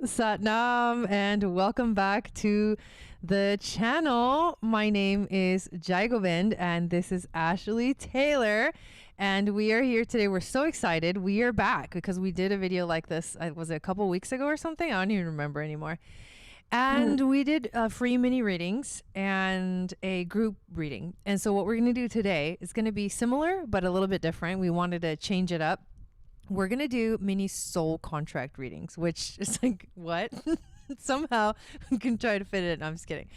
Satnam, and welcome back to the channel. My name is Gobind, and this is Ashley Taylor, and we are here today. We're so excited. We are back because we did a video like this. Was it a couple weeks ago or something? I don't even remember anymore. And we did free mini readings and a group reading. And so what we're going to do today is going to be similar, but a little bit different. We wanted to change it up. We're going to do mini soul contract readings, which is like, what? Somehow we can try to fit it in. I'm just kidding.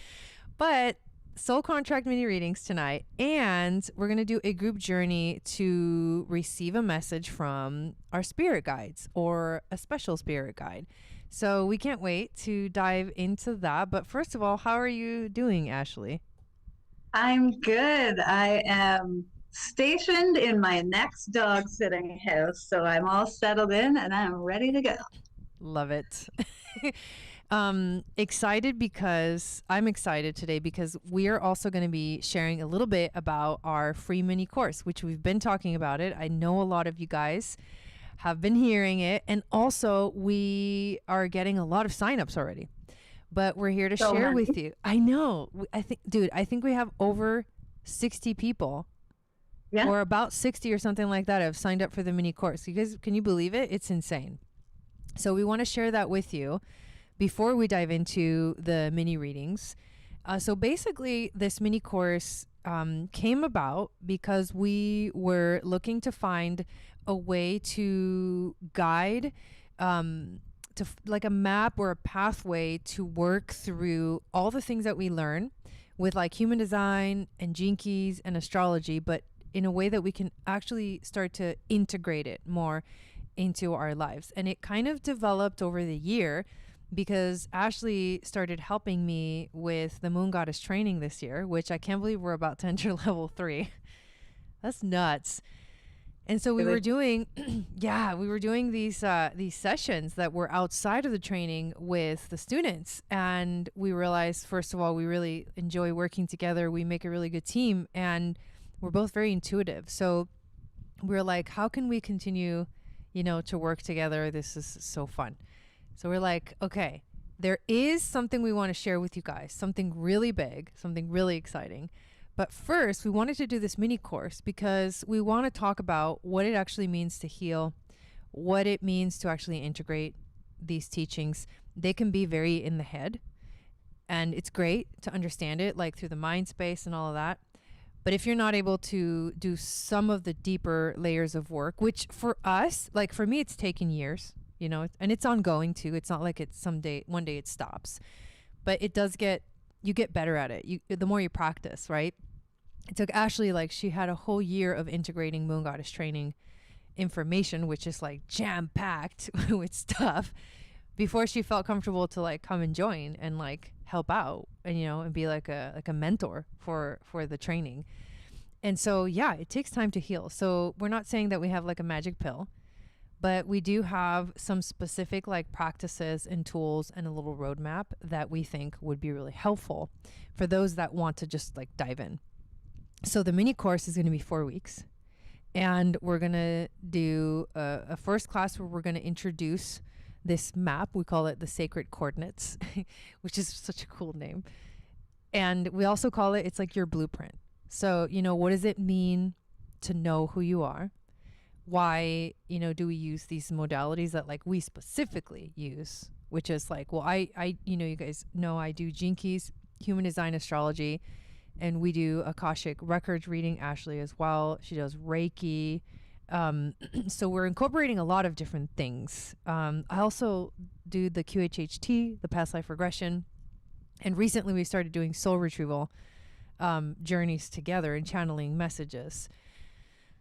But soul contract mini readings tonight. And we're going to do a group journey to receive a message from our spirit guides or a special spirit guide. So we can't wait to dive into that. But first of all, how are you doing, Ashley? I'm good. I am stationed in my next dog sitting house, so I'm all settled in and I'm ready to go. Love it. Excited because I'm excited today because we are also going to be sharing a little bit about our free mini course, which we've been talking about it. I know a lot of you guys have been hearing it, and also we are getting a lot of signups already. But we're here to So share many. with you. I know. I think, dude, I think we have over 60 people Yeah. or about 60 or something like that have signed up for the mini course. You guys, can you believe it? It's insane. So we want to share that with you before we dive into the mini readings. So basically, this mini course came about because we were looking to find a way to guide, like a map or a pathway to work through all the things that we learn with like human design and gene keys and astrology, but in a way that we can actually start to integrate it more into our lives. And it kind of developed over the year because Ashley started helping me with the Moon Goddess training this year, which I can't believe we're about to enter level 3. That's nuts. And so we were doing, we were doing these sessions that were outside of the training with the students, and we realized, first of all, we really enjoy working together. We make a really good team, and we're both very intuitive. So we're like, how can we continue, to work together? This is so fun. So we're like, okay, there is something we want to share with you guys, something really big, something really exciting. But first, we wanted to do this mini course because we want to talk about what it actually means to heal, what it means to actually integrate these teachings. They can be very in the head, and it's great to understand it, like through the mind space and all of that. But if you're not able to do some of the deeper layers of work, which for us, like for me, it's taken years, and it's ongoing too. It's not like it's one day it stops, but it does you get better at it. The more you practice, right? It took Ashley, like she had a whole year of integrating Moon Goddess training information, which is like jam packed with stuff, before she felt comfortable to like come and join and like help out and and be like a mentor for the training. And so it takes time to heal. So we're not saying that we have like a magic pill, but we do have some specific like practices and tools and a little roadmap that we think would be really helpful for those that want to just like dive in. So the mini course is going to be 4 weeks, and we're going to do a first class where we're going to introduce this map. We call it the sacred coordinates, which is such a cool name. And we also call it's like your blueprint. So, what does it mean to know who you are? Why, do we use these modalities that like we specifically use, which is like, well, I you guys know I do gene keys, human design, astrology, and we do Akashic records reading. Ashley as well. She does Reiki. So we're incorporating a lot of different things. I also do the QHHT, the past life regression. And recently we started doing soul retrieval journeys together and channeling messages.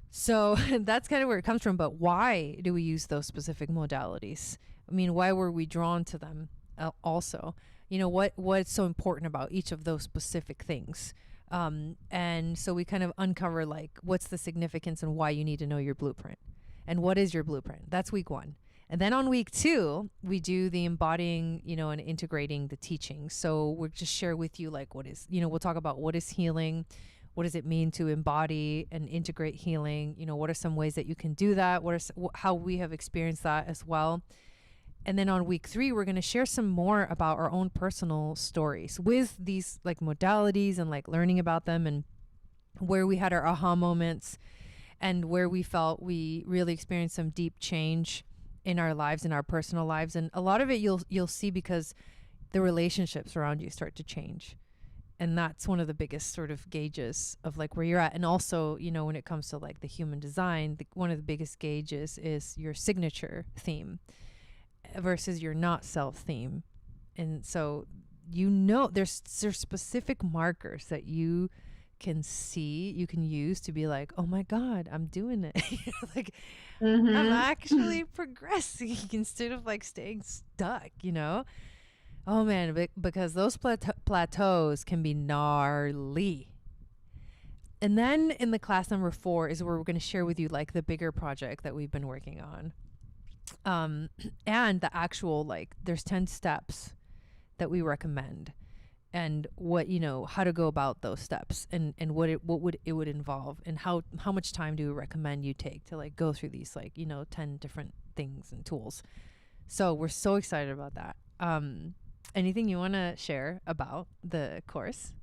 So that's kind of where it comes from. But why do we use those specific modalities? I mean, why were we drawn to them also? What's so important about each of those specific things? And so we kind of uncover like what's the significance and why you need to know your blueprint. And what is your blueprint? That's week 1. And then on week 2, we do the embodying, and integrating the teachings. So we'll just share with you like what is, we'll talk about what is healing, what does it mean to embody and integrate healing, what are some ways that you can do that, how we have experienced that as well. And then on week 3, we're going to share some more about our own personal stories with these like modalities and like learning about them and where we had our aha moments and where we felt we really experienced some deep change in our lives, in our personal lives. And a lot of it you'll see because the relationships around you start to change. And that's one of the biggest sort of gauges of like where you're at. And also, you know, when it comes to like the human design, one of the biggest gauges is your signature theme versus your not self theme. And so, you know, there's specific markers that you can see, you can use to be like, oh my God, I'm doing it. Like, I'm actually progressing instead of like staying stuck, you know? Oh man, because those plateaus can be gnarly. And then in the class number 4 is where we're going to share with you like the bigger project that we've been working on. And the actual, like, there's 10 steps that we recommend and what, you know, how to go about those steps and what would involve and how much time do we recommend you take to like go through these, like, you know, 10 different things and tools. So we're so excited about that. Anything you want to share about the course?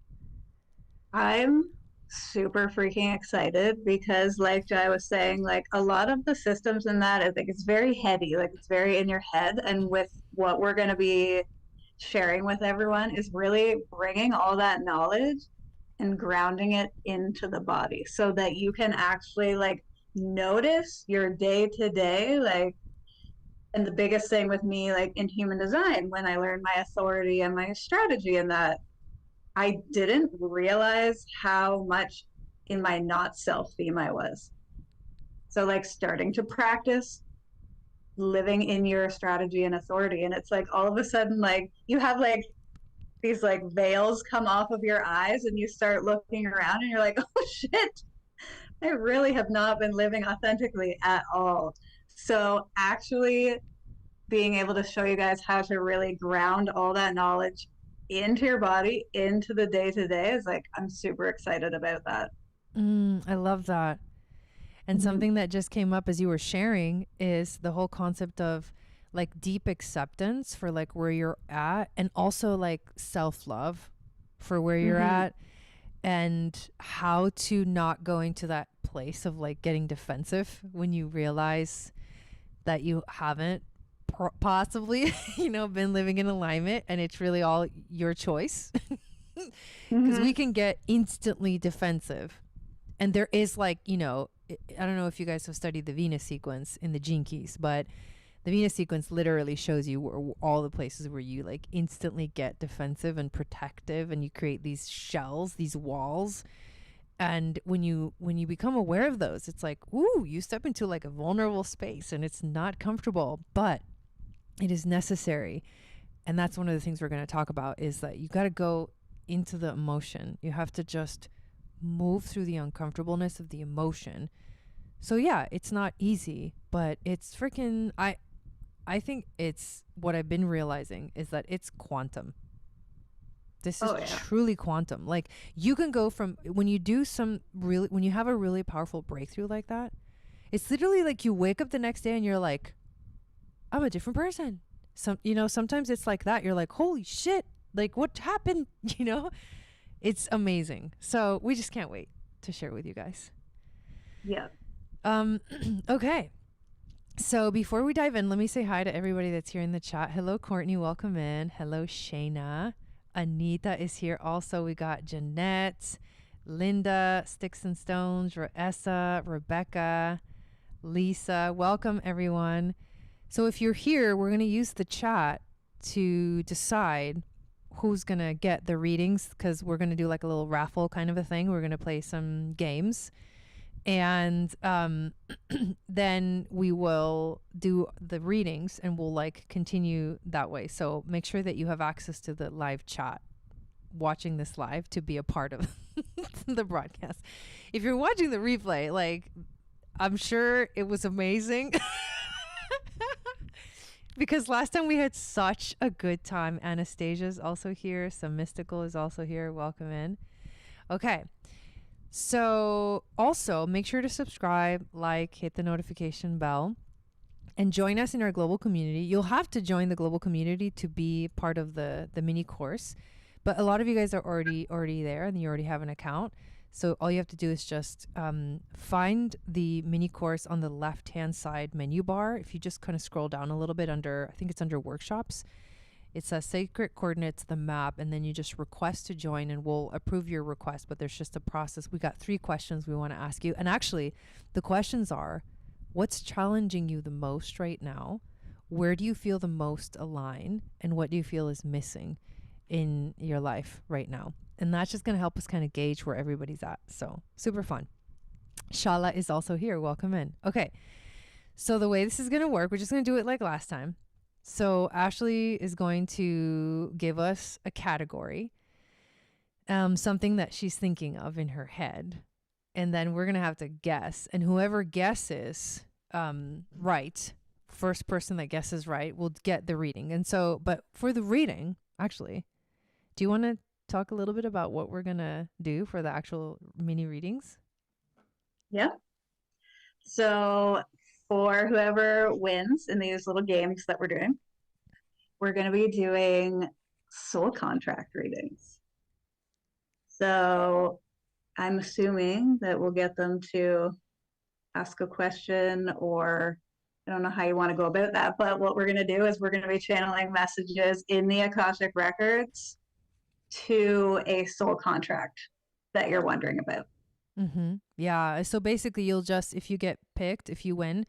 I'm super freaking excited because, like Jai was saying, like a lot of the systems in that, I think it's very heady, like it's very in your head. And with what we're going to be sharing with everyone is really bringing all that knowledge and grounding it into the body so that you can actually like notice your day to day, like. And the biggest thing with me, like in human design, when I learned my authority and my strategy and that, I didn't realize how much in my not self theme I was. So, like, starting to practice living in your strategy and authority. And it's like all of a sudden, like, you have like these like veils come off of your eyes and you start looking around and you're like, oh shit, I really have not been living authentically at all. So, actually, being able to show you guys how to really ground all that knowledge into your body, into the day to day is like, I'm super excited about that. I love that. And something that just came up as you were sharing is the whole concept of like deep acceptance for like where you're at and also like self-love for where you're at and how to not go into that place of like getting defensive when you realize that you haven't possibly, you know, been living in alignment and it's really all your choice. Because we can get instantly defensive. And there is like, you know, I don't know if you guys have studied the Venus sequence in the Gene Keys, but the Venus sequence literally shows you all the places where you like instantly get defensive and protective and you create these shells, these walls. And when you become aware of those, it's like, ooh, you step into like a vulnerable space and it's not comfortable, but it is necessary. And that's one of the things we're going to talk about is that you got to go into the emotion. You have to just move through the uncomfortableness of the emotion. So yeah, it's not easy, but it's freaking, I think it's what I've been realizing is that it's quantum. This is truly quantum. Like you can go from when you do when you have a really powerful breakthrough like that, it's literally like you wake up the next day and you're like, I'm a different person. Sometimes it's like that. You're like, holy shit, like what happened? You know, it's amazing. So we just can't wait to share with you guys. Yeah. Okay. So before we dive in, let me say hi to everybody that's here in the chat. Hello, Courtney. Welcome in. Hello, Shayna. Anita is here also. We got Jeanette, Linda, Sticks and Stones, Roessa, Rebecca, Lisa. Welcome, everyone. So if you're here, we're going to use the chat to decide who's going to get the readings because we're going to do like a little raffle kind of a thing. We're going to play some games. And then we will do the readings and we'll like continue that way. So make sure that you have access to the live chat watching this live to be a part of the broadcast. If you're watching the replay, like I'm sure it was amazing. Because last time we had such a good time. Anastasia's also here. Some Mystical is also here. Welcome in. Okay. So also make sure to subscribe, like, hit the notification bell. and join us in our global community. You'll have to join the global community to be part of the mini course, but a lot of you guys are already there and you already have an account. So all you have to do is just find the mini course on the left-hand side menu bar. If you just kind of scroll down a little bit under, I think it's under workshops, it says sacred coordinates, the map, and then you just request to join and we'll approve your request. But there's just a process. We got 3 questions we want to ask you. And actually, the questions are, what's challenging you the most right now? Where do you feel the most aligned? And what do you feel is missing in your life right now? And that's just going to help us kind of gauge where everybody's at. So super fun. Shala is also here. Welcome in. Okay. So the way this is going to work, we're just going to do it like last time. So Ashley is going to give us a category, something that she's thinking of in her head. And then we're going to have to guess. And whoever guesses right, first person that guesses right will get the reading. And so, but for the reading, actually, do you want to talk a little bit about what we're going to do for the actual mini readings? Yeah. So for whoever wins in these little games that we're doing, we're going to be doing soul contract readings. So I'm assuming that we'll get them to ask a question, or I don't know how you want to go about that, but what we're going to do is we're going to be channeling messages in the Akashic records to a soul contract that you're wondering about. Mm-hmm. Yeah. So basically you'll just, if you get picked, if you win,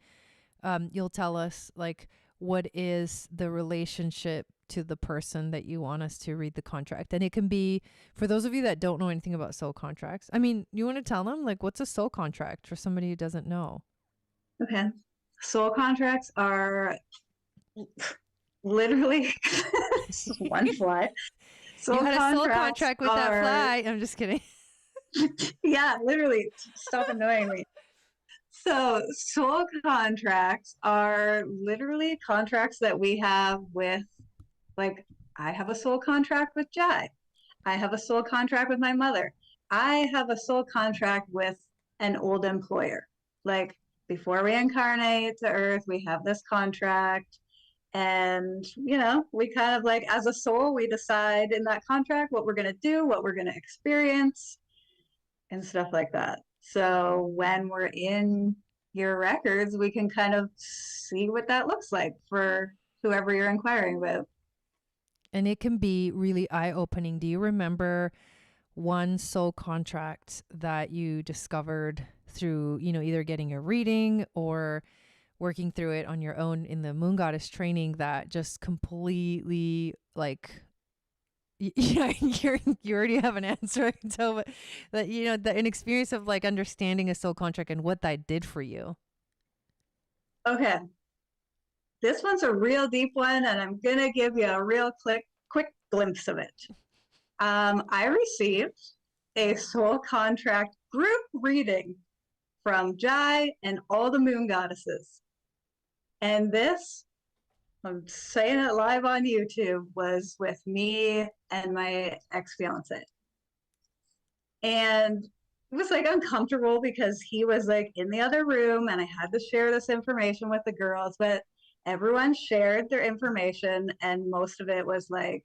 you'll tell us like what is the relationship to the person that you want us to read the contract. And it can be, for those of you that don't know anything about soul contracts, I mean, you want to tell them like, what's a soul contract for somebody who doesn't know? Okay. Soul contracts are literally one fly. You had a soul contract with that fly. I'm just kidding. Yeah, literally. Stop annoying me. So soul contracts are literally contracts that we have with, like, I have a soul contract with Jai. I have a soul contract with my mother. I have a soul contract with an old employer. Like, before we incarnate to Earth, we have this contract. And, you know, we kind of like, as a soul, we decide in that contract what we're going to do, what we're going to experience, and stuff like that. So when we're in your records, we can kind of see what that looks like for whoever you're inquiring about. And it can be really eye-opening. Do you remember one soul contract that you discovered through, you know, either getting a reading or working through it on your own in the Moon Goddess training that just completely like, yeah, you already have an answer. I can tell, but that, you know, an experience of like understanding a soul contract and what that did for you. Okay. This one's a real deep one, and I'm going to give you a real quick glimpse of it. I received a soul contract group reading from Jai and all the moon goddesses. And this, I'm saying it live on YouTube, was with me and my ex-fiance. And it was like uncomfortable because he was like in the other room and I had to share this information with the girls, but everyone shared their information and most of it was like,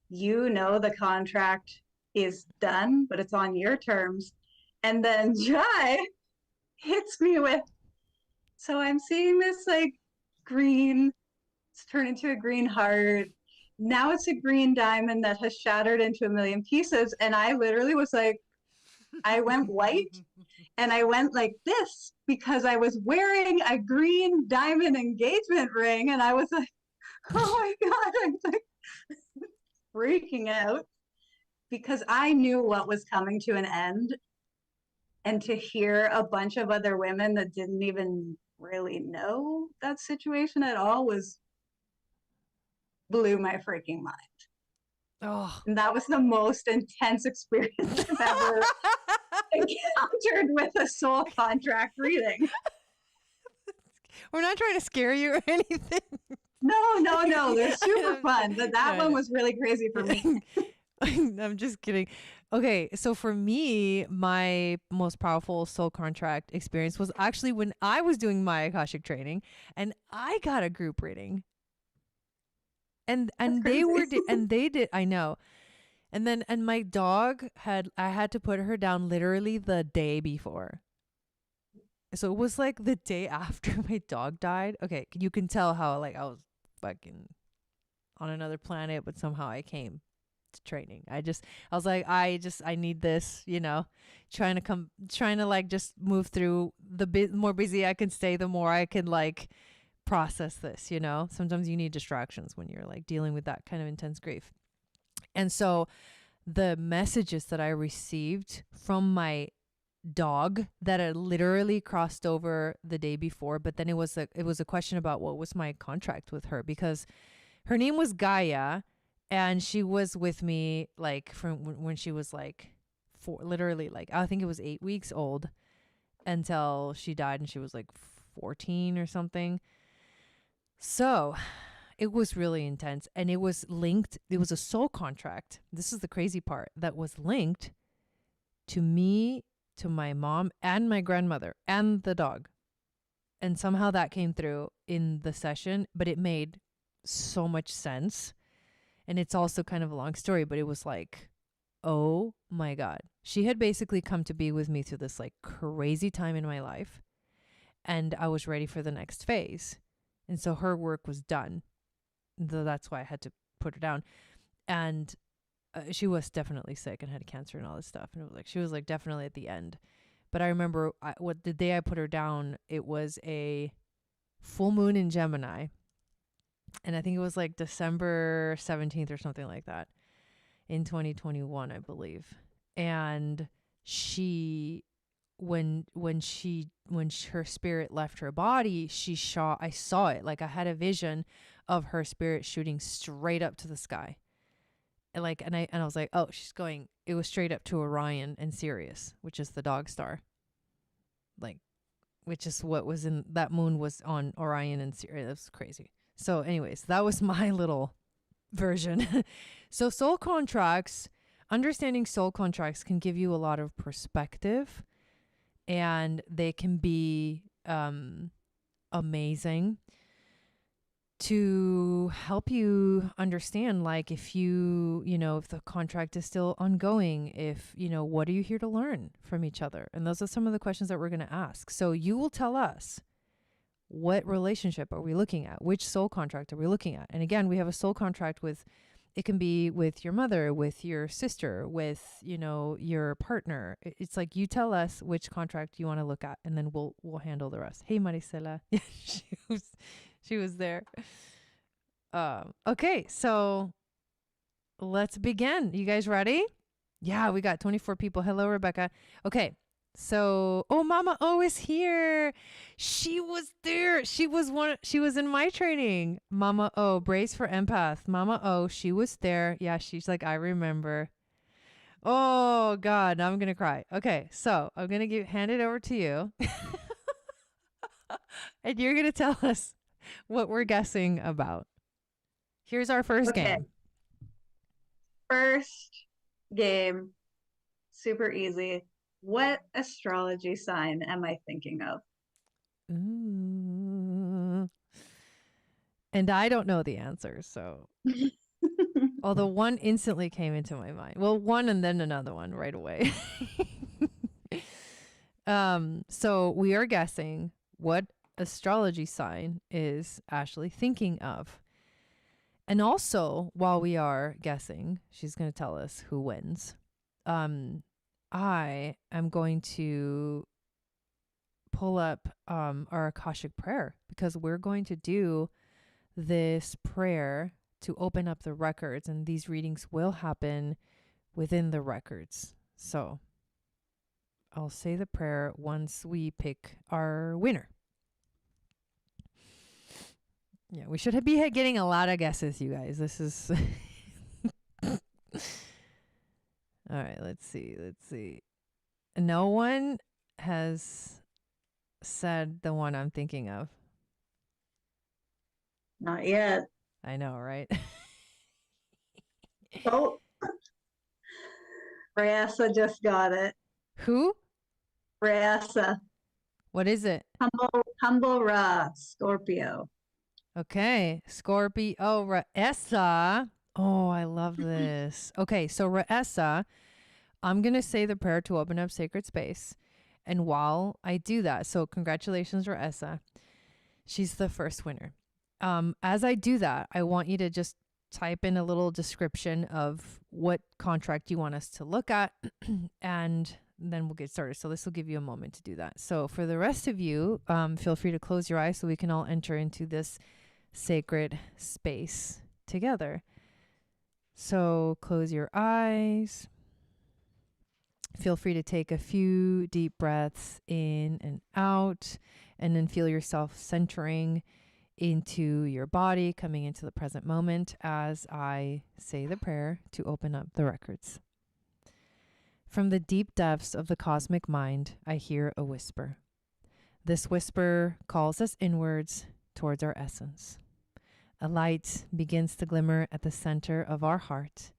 you know, the contract is done, but it's on your terms. And then Jai hits me with, so I'm seeing this like green, it's turned into a green heart. Now it's a green diamond that has shattered into a million pieces. And I literally was like, I went white and I went like this because I was wearing a green diamond engagement ring. And I was like, oh my God, I'm like freaking out because I knew what was coming to an end. And to hear a bunch of other women that didn't even really know that situation at all blew my freaking mind. Oh, and that was the most intense experience I've ever encountered with a soul contract reading. We're not trying to scare you or anything. No, they're super fun, but that one was really crazy for me. I'm just kidding. Okay, so for me, my most powerful soul contract experience was actually when I was doing my Akashic training and I got a group reading. That's And they crazy. were and they did, I know. And then and my dog I had to put her down literally the day before. So it was like the day after my dog died. Okay, you can tell how like I was fucking on another planet, but somehow I came to training. I was like, I need this, trying to like just move through the more busy I can stay, the more I can like process this. Sometimes you need distractions when you're like dealing with that kind of intense grief. And so the messages that I received from my dog that had literally crossed over the day before, but then it was a question about what was my contract with her, because her name was Gaia, and she was with me like from when she was like literally like I think it was 8 weeks old until she died, and she was like 14 or something. So it was really intense, and it was linked. It was a soul contract. This is the crazy part, that was linked to me, to my mom, and my grandmother, and the dog. And somehow that came through in the session, but it made so much sense. And it's also kind of a long story, but it was like, oh my God. She had basically come to be with me through this like crazy time in my life. And I was ready for the next phase. And so her work was done. That's why I had to put her down. And she was definitely sick and had cancer and all this stuff. And it was like, she was like definitely at the end. But I remember the day I put her down, it was a full moon in Gemini. And I think it was like December 17th or something like that in 2021, I believe. And she, when her spirit left her body, I saw it. Like I had a vision of her spirit shooting straight up to the sky. And I was like, oh, it was straight up to Orion and Sirius, which is the dog star. Like, which is what was in that moon was on Orion and Sirius. It was crazy. So anyways, that was my little version. So understanding soul contracts can give you a lot of perspective, and they can be amazing to help you understand, like if if the contract is still ongoing, if what are you here to learn from each other. And those are some of the questions that we're going to ask. So you will tell us, what relationship are we looking at? Which soul contract are we looking at? And again, we have a soul contract with, it can be with your mother, with your sister, with, your partner. It's like, you tell us which contract you want to look at, and then we'll handle the rest. Hey, Maricela. Yeah, she was there. Okay, so let's begin. You guys ready? Yeah, we got 24 people. Hello, Rebecca. Okay. So, Mama O is here. She was there. She was in my training. Mama O, brace for empath. Mama O, she was there. Yeah, she's like, I remember. Oh God, now I'm going to cry. Okay. So I'm going to hand it over to you. And you're going to tell us what we're guessing about. Here's our first game. First game, super easy. What astrology sign am I thinking of? Ooh. And I don't know the answer, so. Although one instantly came into my mind. Well, one and then another one right away. So we are guessing what astrology sign is Ashley thinking of. And also, while we are guessing, she's going to tell us who wins. I am going to pull up our Akashic prayer, because we're going to do this prayer to open up the records, and these readings will happen within the records. So I'll say the prayer once we pick our winner. Yeah, we should be getting a lot of guesses, you guys. This is all right. Let's see. No one has said the one I'm thinking of. Not yet. I know, right? Oh, Rayessa just got it. Who? Rayessa. What is it? Humble Ra, Scorpio. Okay. Scorpio. Oh, Ra'essa. Oh, I love this. Okay. So, Ra'essa, I'm going to say the prayer to open up sacred space. And while I do that, so congratulations, Ra'essa. She's the first winner. As I do that, I want you to just type in a little description of what contract you want us to look at, and then we'll get started. So this will give you a moment to do that. So for the rest of you, feel free to close your eyes so we can all enter into this sacred space together. So close your eyes. Feel free to take a few deep breaths in and out, and then feel yourself centering into your body, coming into the present moment as I say the prayer to open up the records. From the deep depths of the cosmic mind, I hear a whisper. This whisper calls us inwards towards our essence. A light begins to glimmer at the center of our heart.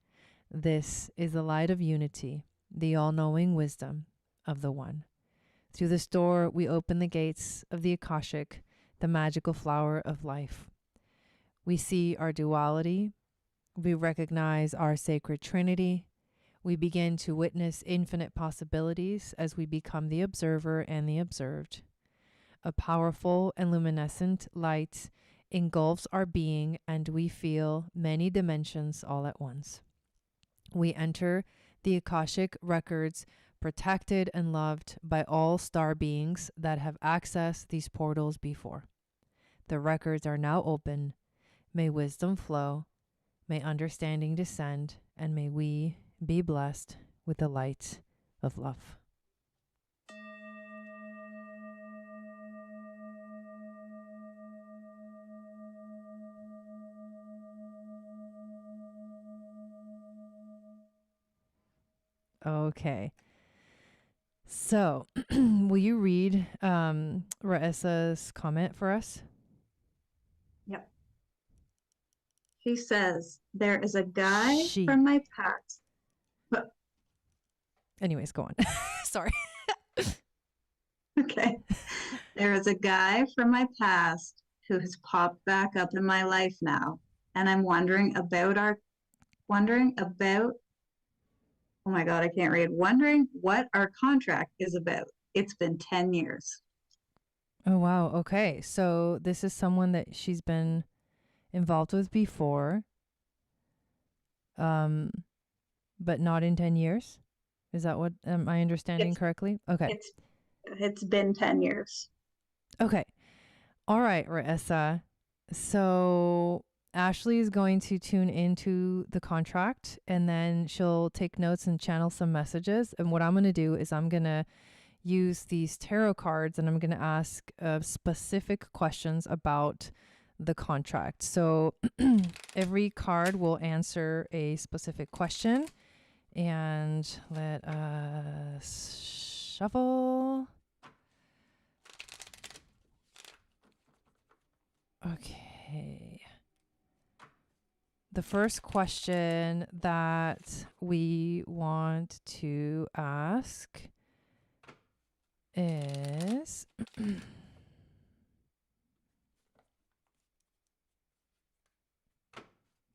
This is the light of unity, the all-knowing wisdom of the One. Through this door, we open the gates of the Akashic, the magical flower of life. We see our duality. We recognize our sacred trinity. We begin to witness infinite possibilities as we become the observer and the observed. A powerful and luminescent light engulfs our being, and we feel many dimensions all at once. We enter the Akashic records, protected and loved by all star beings that have accessed these portals before. The records are now open. May wisdom flow, may understanding descend, and may we be blessed with the light of love. Okay. So, will you read Ra'essa's comment for us? Yep. She says, there is a guy She. from my past. Anyways, go on. Sorry. Okay. There is a guy from my past who has popped back up in my life now. And I'm wondering about, oh my God, I can't read. Wondering what our contract is about. It's been 10 years. Oh, wow. Okay. So this is someone that she's been involved with before, but not in 10 years. Is that what, am I understanding correctly? Okay. It's been 10 years. Okay. All right, Ra'essa. So Ashley is going to tune into the contract, and then she'll take notes and channel some messages. And what I'm going to do is I'm going to use these tarot cards, and I'm going to ask specific questions about the contract. So every card will answer a specific question. And let us shuffle. Okay. The first question that we want to ask is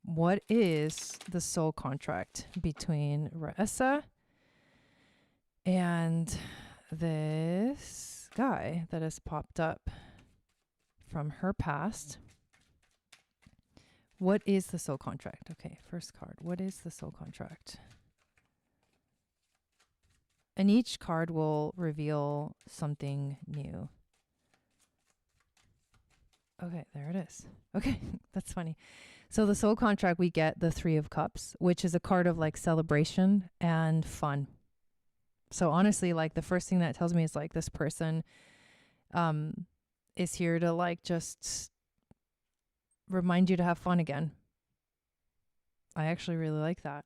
what is the soul contract between Ra'essa and this guy that has popped up from her past? What is the soul contract? Okay, first card. What is the soul contract? And each card will reveal something new. Okay, there it is. Okay, that's funny. So the soul contract, we get the Three of Cups, which is a card of like celebration and fun. So honestly, like the first thing that tells me is like this person is here to like just remind you to have fun again. I actually really like that.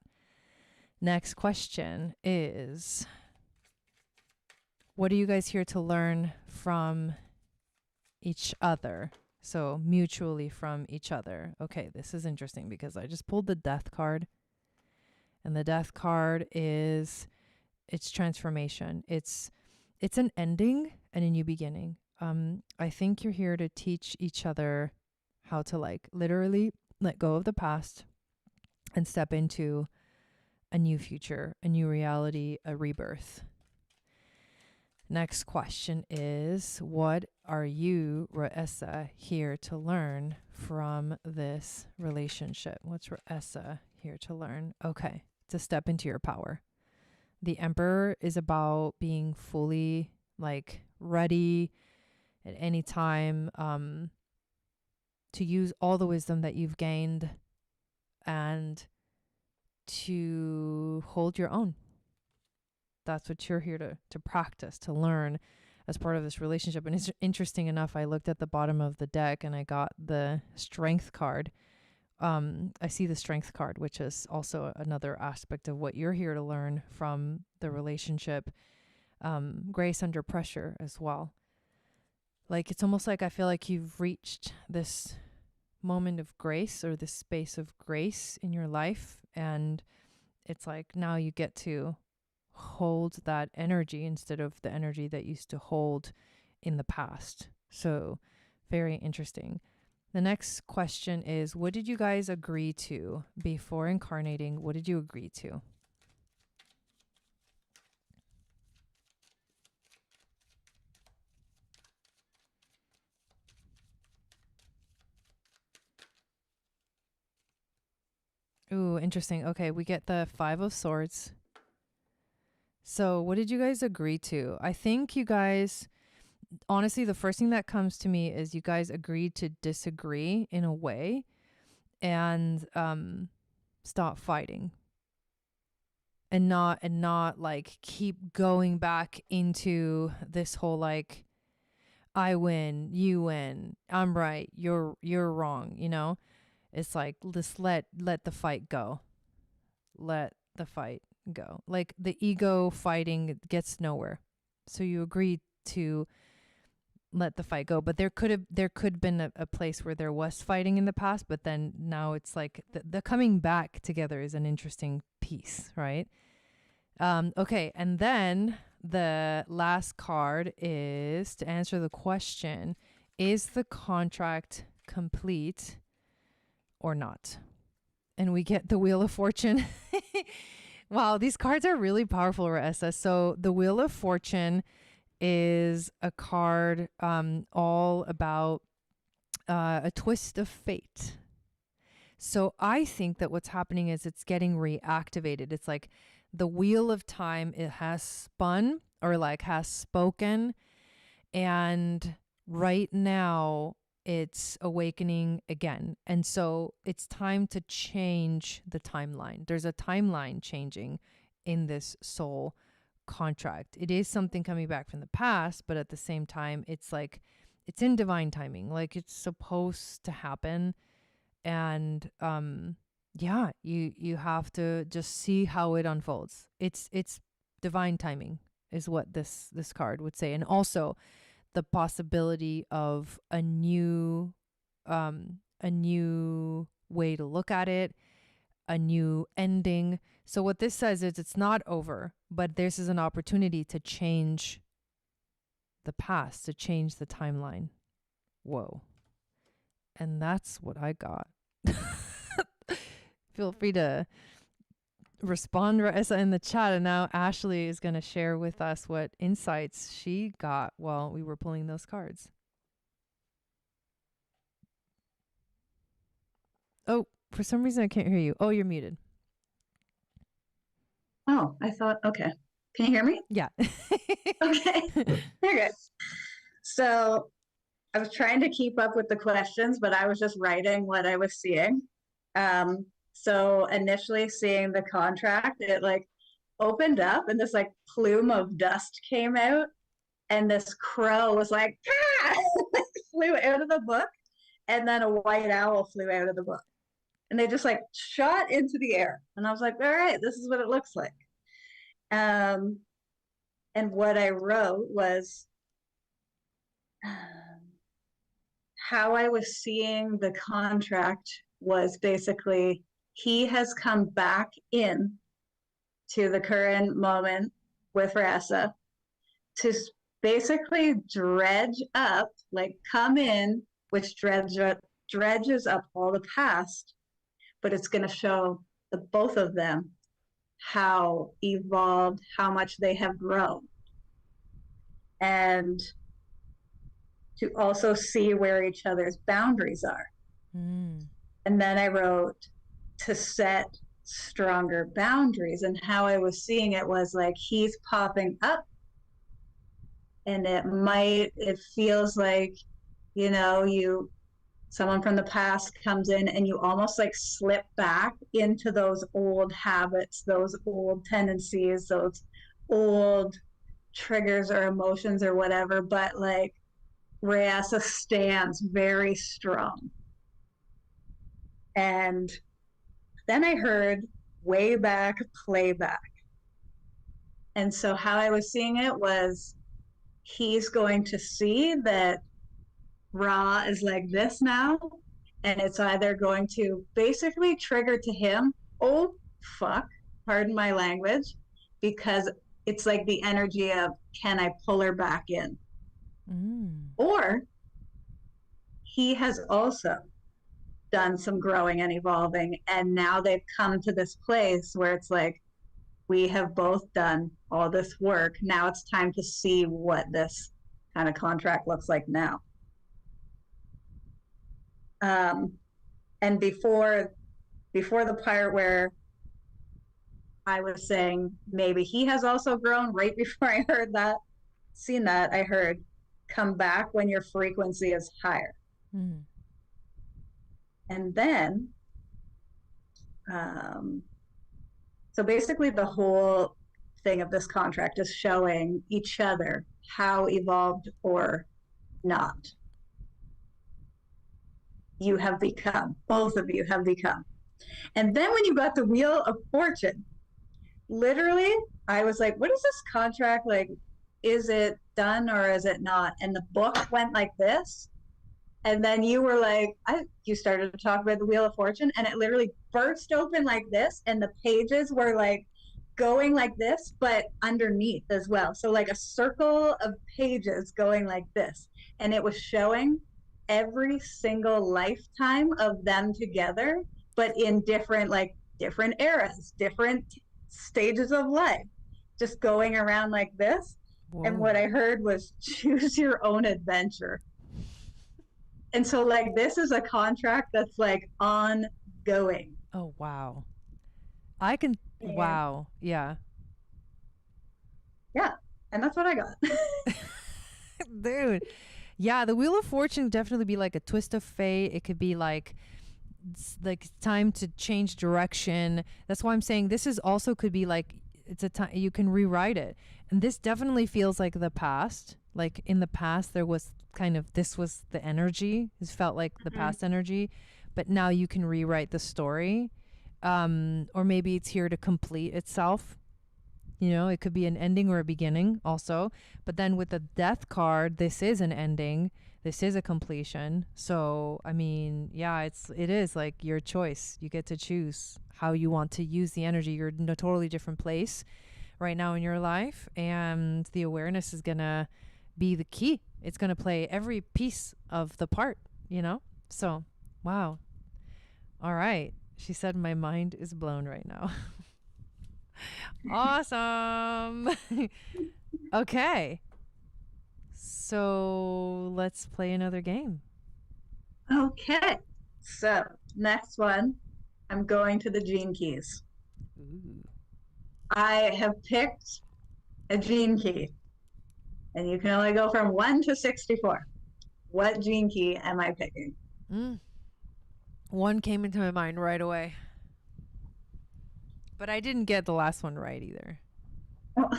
Next question is, what are you guys here to learn from each other? So mutually from each other. Okay, this is interesting because I just pulled the Death card, And the Death card is it's transformation. It's an ending and a new beginning. I think you're here to teach each other how to like literally let go of the past and step into a new future, a new reality, a rebirth. Next question is, what are you, Raessa, here to learn from this relationship? What's Raessa here to learn? Okay, to step into your power. The Emperor is about being fully like ready at any time to use all the wisdom that you've gained and to hold your own. That's what you're here to practice, to learn as part of this relationship. And it's interesting enough, I looked at the bottom of the deck and I got the Strength card. I see the Strength card, which is also another aspect of what you're here to learn from the relationship. Grace under pressure as well. Like, it's almost like I feel like you've reached this moment of grace or this space of grace in your life. And it's like now you get to hold that energy instead of the energy that used to hold in the past. So very interesting. The next question is, what did you guys agree to before incarnating? What did you agree to? Ooh, interesting. Okay, we get the Five of Swords. So what did you guys agree to? I think you guys, honestly, the first thing that comes to me is you guys agreed to disagree in a way and stop fighting. And not like keep going back into this whole like I win, you win, I'm right, you're wrong, you know? It's like just let the fight go. Let the fight go. Like the ego fighting gets nowhere. So you agreed to let the fight go, but there could been a place where there was fighting in the past, but then now it's like the coming back together is an interesting piece, right? Okay, and then the last card is to answer the question, is the contract complete or not? And we get the Wheel of Fortune. Wow, these cards are really powerful, Raessa. So the Wheel of Fortune is a card all about a twist of fate. So I think that what's happening is it's getting reactivated. It's like the wheel of time, it has spun or like has spoken. And right now it's awakening again. And so it's time to change the timeline. There's a timeline changing in this soul contract. It is something coming back from the past, but at the same time, it's like, it's in divine timing. Like it's supposed to happen. And, yeah, you have to just see how it unfolds. It's divine timing is what this card would say. And also the possibility of a new way to look at it, a new ending. So what this says is it's not over, but this is an opportunity to change the past, to change the timeline. Whoa. And that's what I got. Feel free to respond, Raessa, in the chat. And now Ashley is going to share with us what insights she got while we were pulling those cards. Oh, for some reason I can't hear you. Oh, you're muted. Oh, I thought, okay. Can you hear me? Yeah. Okay. Okay. So I was trying to keep up with the questions, but I was just writing what I was seeing. So initially seeing the contract, it like opened up and this like plume of dust came out and this crow was like, ah! flew out of the book, and then a white owl flew out of the book. And they just like shot into the air. And I was like, all right, this is what it looks like. And what I wrote was how I was seeing the contract was basically he has come back in to the current moment with Rasa to basically dredge up, like come in, which dredges up all the past, but it's going to show the both of them how evolved, how much they have grown. And to also see where each other's boundaries are. Mm. And then I wrote to set stronger boundaries. And how I was seeing it was like he's popping up, and it feels like, you know, someone from the past comes in and you almost like slip back into those old habits, those old tendencies, those old triggers or emotions or whatever. But like Rasa stands very strong. And then I heard way back, playback. And so how I was seeing it was he's going to see that Ra is like this now, and it's either going to basically trigger to him, oh, fuck, pardon my language, because it's like the energy of, can I pull her back in? Mm. Or he has also done some growing and evolving, and now they've come to this place where it's like, we have both done all this work. Now it's time to see what this kind of contract looks like now. And before the part where I was saying maybe he has also grown, right before I heard that, seen that, I heard, come back when your frequency is higher. Mm. And then, so basically the whole thing of this contract is showing each other how evolved or not you have become, both of you have become. And then when you got the Wheel of Fortune, literally, I was like, what is this contract? Like, is it done or is it not? And the book went like this. And then you were like, you started to talk about the Wheel of Fortune, and it literally burst open like this. And the pages were like going like this, but underneath as well. So, like a circle of pages going like this. And it was showing every single lifetime of them together, but in different eras, different stages of life, just going around like this. Whoa. And what I heard was choose your own adventure. And so like this is a contract that's like ongoing. Oh wow. I can wow. Yeah. Yeah. And that's what I got. Dude. Yeah, the Wheel of Fortune definitely be like a twist of fate. It could be like time to change direction. That's why I'm saying this is also could be like it's a time you can rewrite it. And this definitely feels like the past. Like in the past there was kind of this was the energy. It felt like the past energy, but now you can rewrite the story. Or maybe it's here to complete itself. You know, it could be an ending or a beginning also. But then with the death card, this is an ending. This is a completion. So, I mean, yeah, it is like your choice. You get to choose how you want to use the energy. You're in a totally different place right now in your life. And the awareness is going to be the key. It's going to play every piece of the part, you know? So, wow. All right. She said my mind is blown right now. Awesome. Okay. So let's play another game. Okay. So next one, I'm going to the gene keys. Ooh. I have picked a gene key, and you can only go from 1 to 64. What gene key am I picking? One came into my mind right away. But I didn't get the last one right either. Oh.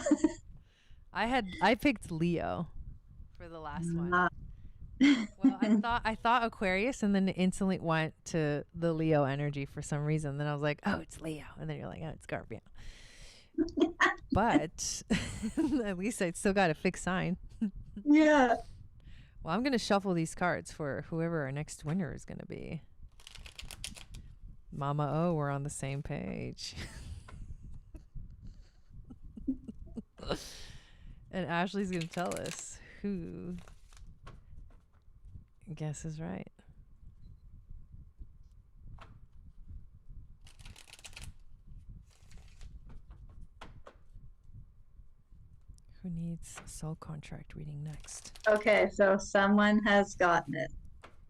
I picked Leo for the last one. Well, I thought Aquarius, and then it instantly went to the Leo energy for some reason. Then I was like, oh, it's Leo. And then you're like, oh, it's Scorpio. But at least I still got a fixed sign. Yeah. Well, I'm going to shuffle these cards for whoever our next winner is going to be. Mama O, we're on the same page. And Ashley's going to tell us who guesses right. Who needs soul contract reading next? Okay, so someone has gotten it.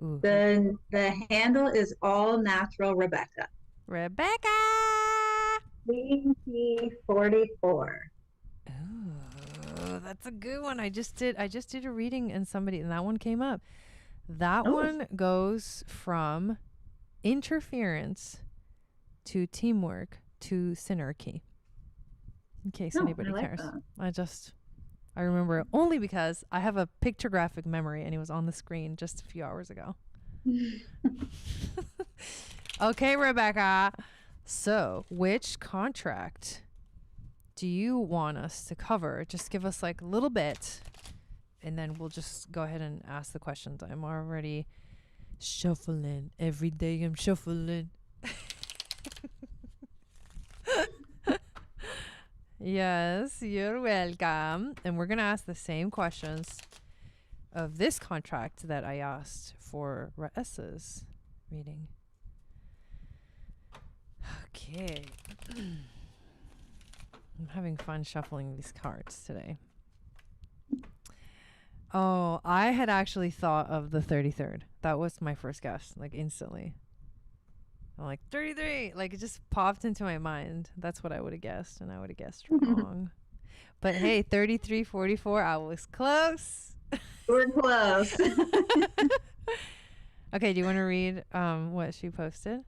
Ooh. The handle is All Natural Rebecca. Rebecca! BT44. Oh, that's a good one. I just did a reading and that one came up. That one goes from interference to teamwork to synarchy. In case anybody cares. I remember it only because I have a pictographic memory and it was on the screen just a few hours ago. Okay, Rebecca. So, which contract do you want us to cover? Just give us like a little bit and then we'll just go ahead and ask the questions. I'm already shuffling. Every day I'm shuffling. Yes, you're welcome. And we're going to ask the same questions of this contract that I asked for Raessa's reading. Okay. I'm having fun shuffling these cards today. Oh, I had actually thought of the 33rd. That was my first guess, like instantly. I'm like, 33! Like, it just popped into my mind. That's what I would have guessed, and I would have guessed wrong. But hey, 33, 44, I was close. We're close. Okay, do you want to read what she posted?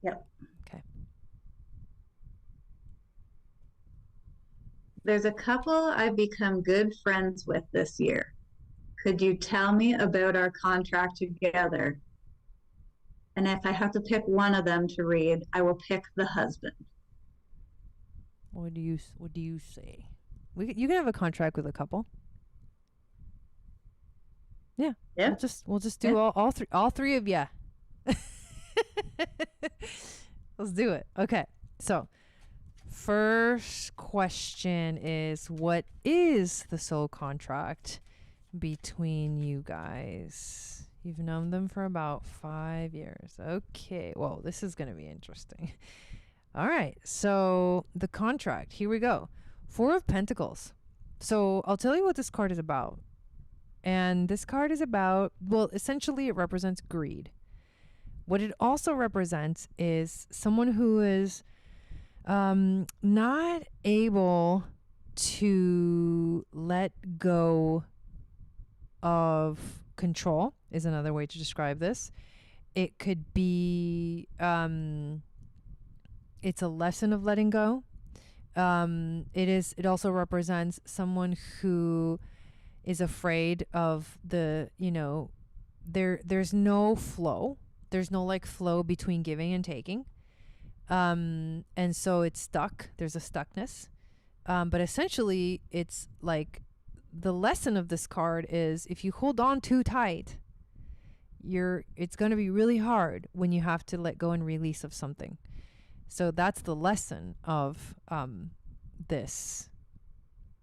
Yep. Okay. There's a couple I've become good friends with this year. Could you tell me about our contract together? And if I have to pick one of them to read, I will pick the husband. What do you say? You can have a contract with a couple. Yeah. Yeah. We'll just do all three of you. Let's do it. Okay. So, first question is, what is the soul contract between you guys? You've known them for about 5 years. Okay. Well, this is going to be interesting. All right. So, the contract. Here we go. 4 of Pentacles. So, I'll tell you what this card is about. And this card is about, well, essentially it represents greed. What it also represents is someone who is not able to let go of control is another way to describe this. It could be, it's a lesson of letting go. It also represents someone who is afraid of there's no flow. There's no like flow between giving and taking. And so it's stuck. There's a stuckness. But essentially it's like the lesson of this card is if you hold on too tight, it's going to be really hard when you have to let go and release of something. So that's the lesson of this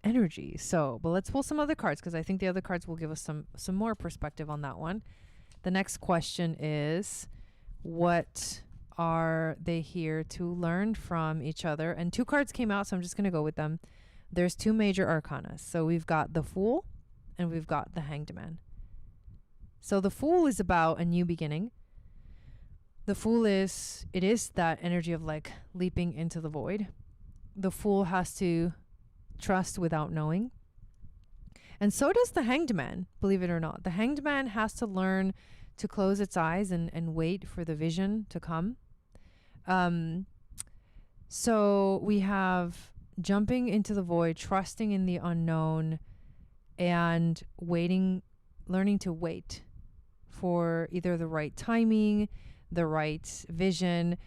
energy. So, but let's pull some other cards because I think the other cards will give us some more perspective on that one. The next question is, what are they here to learn from each other? And 2 cards came out, so I'm just going to go with them. There's 2 major arcana. So we've got the Fool and we've got the Hanged Man. So the Fool is about a new beginning. The Fool is that energy of like leaping into the void. The Fool has to trust without knowing. And so does the Hanged Man, believe it or not. The Hanged Man has to learn to close its eyes and wait for the vision to come. So we have jumping into the void, trusting in the unknown, and learning to wait for either the right timing, the right vision.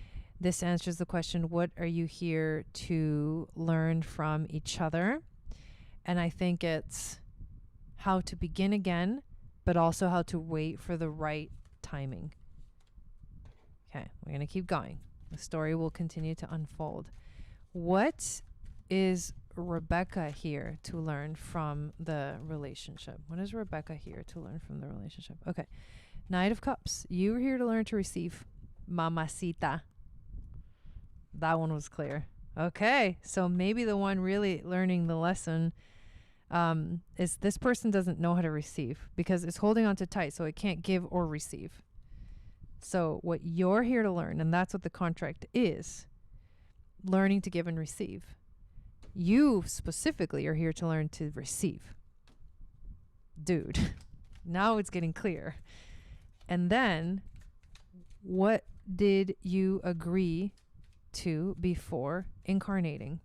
This answers the question, what are you here to learn from each other? And I think it's how to begin again, but also how to wait for the right timing. Okay, we're going to keep going. The story will continue to unfold. What is Rebecca here to learn from the relationship? What is Rebecca here to learn from the relationship? Okay. Knight of Cups. You're here to learn to receive. Mamacita. That one was clear. Okay. So maybe the one really learning the lesson is this person doesn't know how to receive because it's holding on too tight, so it can't give or receive. So what you're here to learn, and that's what the contract is, learning to give and receive. You specifically are here to learn to receive. Dude, now it's getting clear. And then, what did you agree to before incarnating?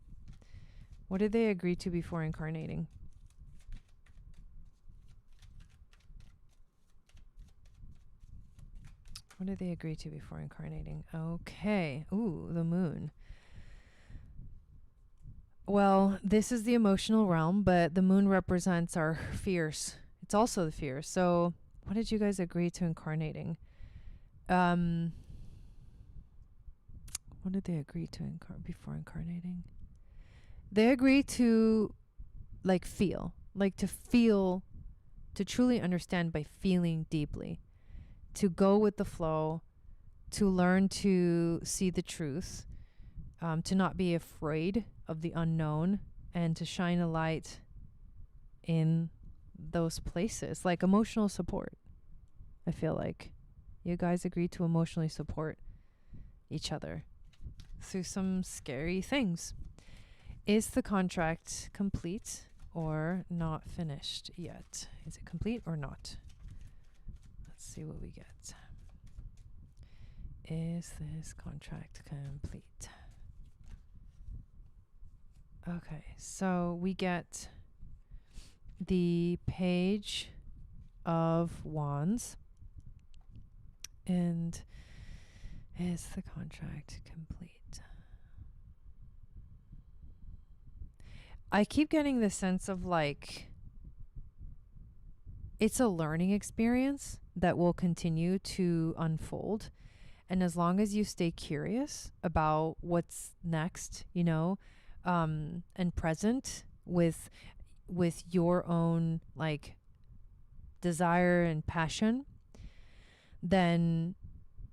What did they agree to before incarnating? What did they agree to before incarnating? Okay. Ooh, the moon. Well, this is the emotional realm, but the moon represents our fears. It's also the fears. So what did you guys agree to incarnating? What did they agree to before incarnating? They agreed to feel, to truly understand by feeling deeply, to go with the flow, to learn to see the truth, to not be afraid of the unknown, and to shine a light in those places, like emotional support. I feel like you guys agreed to emotionally support each other through some scary things. Is the contract complete or not finished yet? Is it complete or not? Let's see what we get. Is this contract complete? Okay, so we get the Page of Wands. And is the contract complete? I keep getting the sense of it's a learning experience that will continue to unfold. And as long as you stay curious about what's next, and present with your own desire and passion, then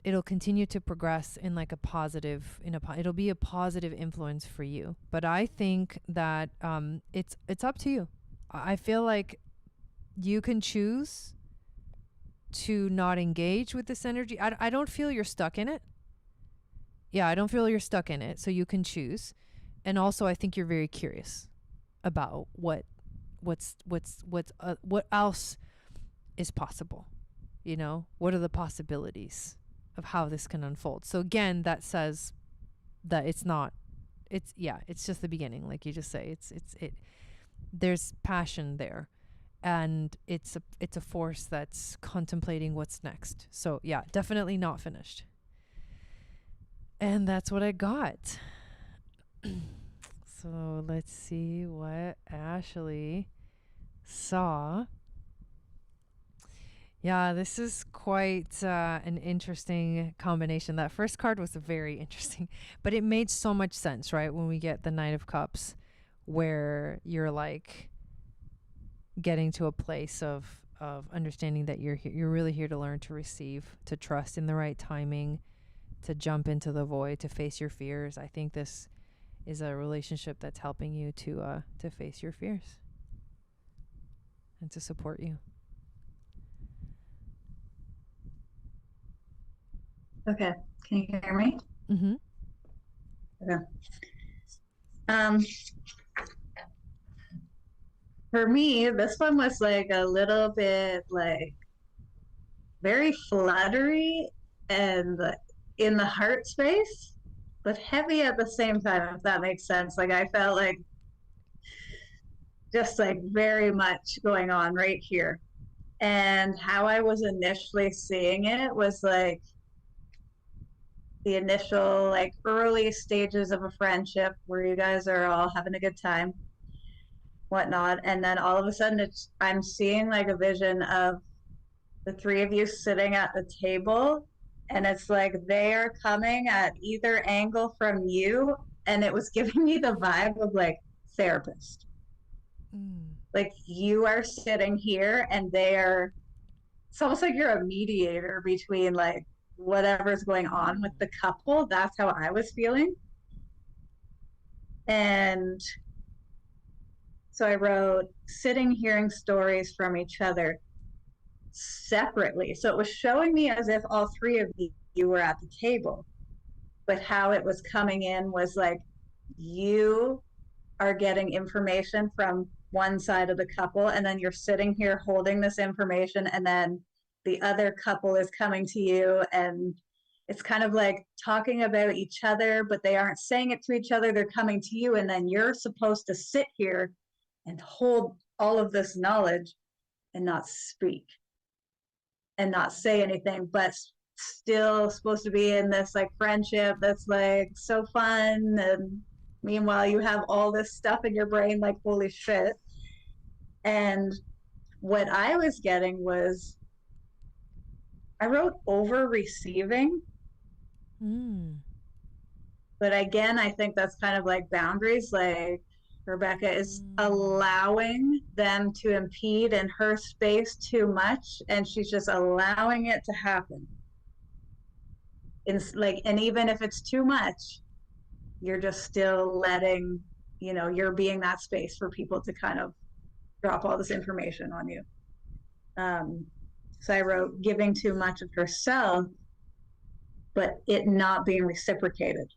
it'll continue to progress in a positive, it'll be a positive influence for you. But I think that it's up to you. I feel like you can choose to not engage with this energy. I don't feel you're stuck in it. Yeah, I don't feel you're stuck in it. So you can choose. And also I think you're very curious about what else is possible. What are the possibilities of how this can unfold? So again, that says that it's just the beginning. Like you just say, there's passion there, and it's a force that's contemplating what's next. So yeah, definitely not finished. And that's what I got. So let's see what Ashley saw. Yeah, this is quite an interesting combination. That first card was very interesting, but it made so much sense, right? When we get the Knight of Cups, where you're getting to a place of understanding that you're really here to learn to receive, to trust in the right timing, to jump into the void, to face your fears. I think this is a relationship that's helping you to face your fears and to support you. Okay. Can you hear me? Mm-hmm. Okay. For me, this one was a little bit very fluttery and in the heart space, but heavy at the same time, if that makes sense. I felt just very much going on right here. And how I was initially seeing it was the initial early stages of a friendship where you guys are all having a good time, whatnot, and then all of a sudden I'm seeing a vision of the three of you sitting at the table, and it's they are coming at either angle from you, and it was giving me the vibe of like therapist. Like you are sitting here and they're, it's almost like you're a mediator between like whatever's going on with the couple. That's how I was feeling. And so I wrote, sitting hearing stories from each other separately. So it was showing me as if all three of you were at the table, but how it was coming in was like you are getting information from one side of the couple, and then you're sitting here holding this information, and then the other couple is coming to you, and it's kind of like talking about each other, but they aren't saying it to each other. They're coming to you, and then you're supposed to sit here and hold all of this knowledge and not speak and not say anything, but still supposed to be in this like friendship that's like so fun. And meanwhile, you have all this stuff in your brain, like, holy shit. And what I was getting was, I wrote over receiving. But again, I think that's kind of like boundaries. Like Rebecca is allowing them to impede in her space too much, and she's just allowing it to happen. It's like, and even if it's too much, you're just still letting, you know, you're being that space for people to kind of drop all this information on you. So I wrote giving too much of herself, but it not being reciprocated.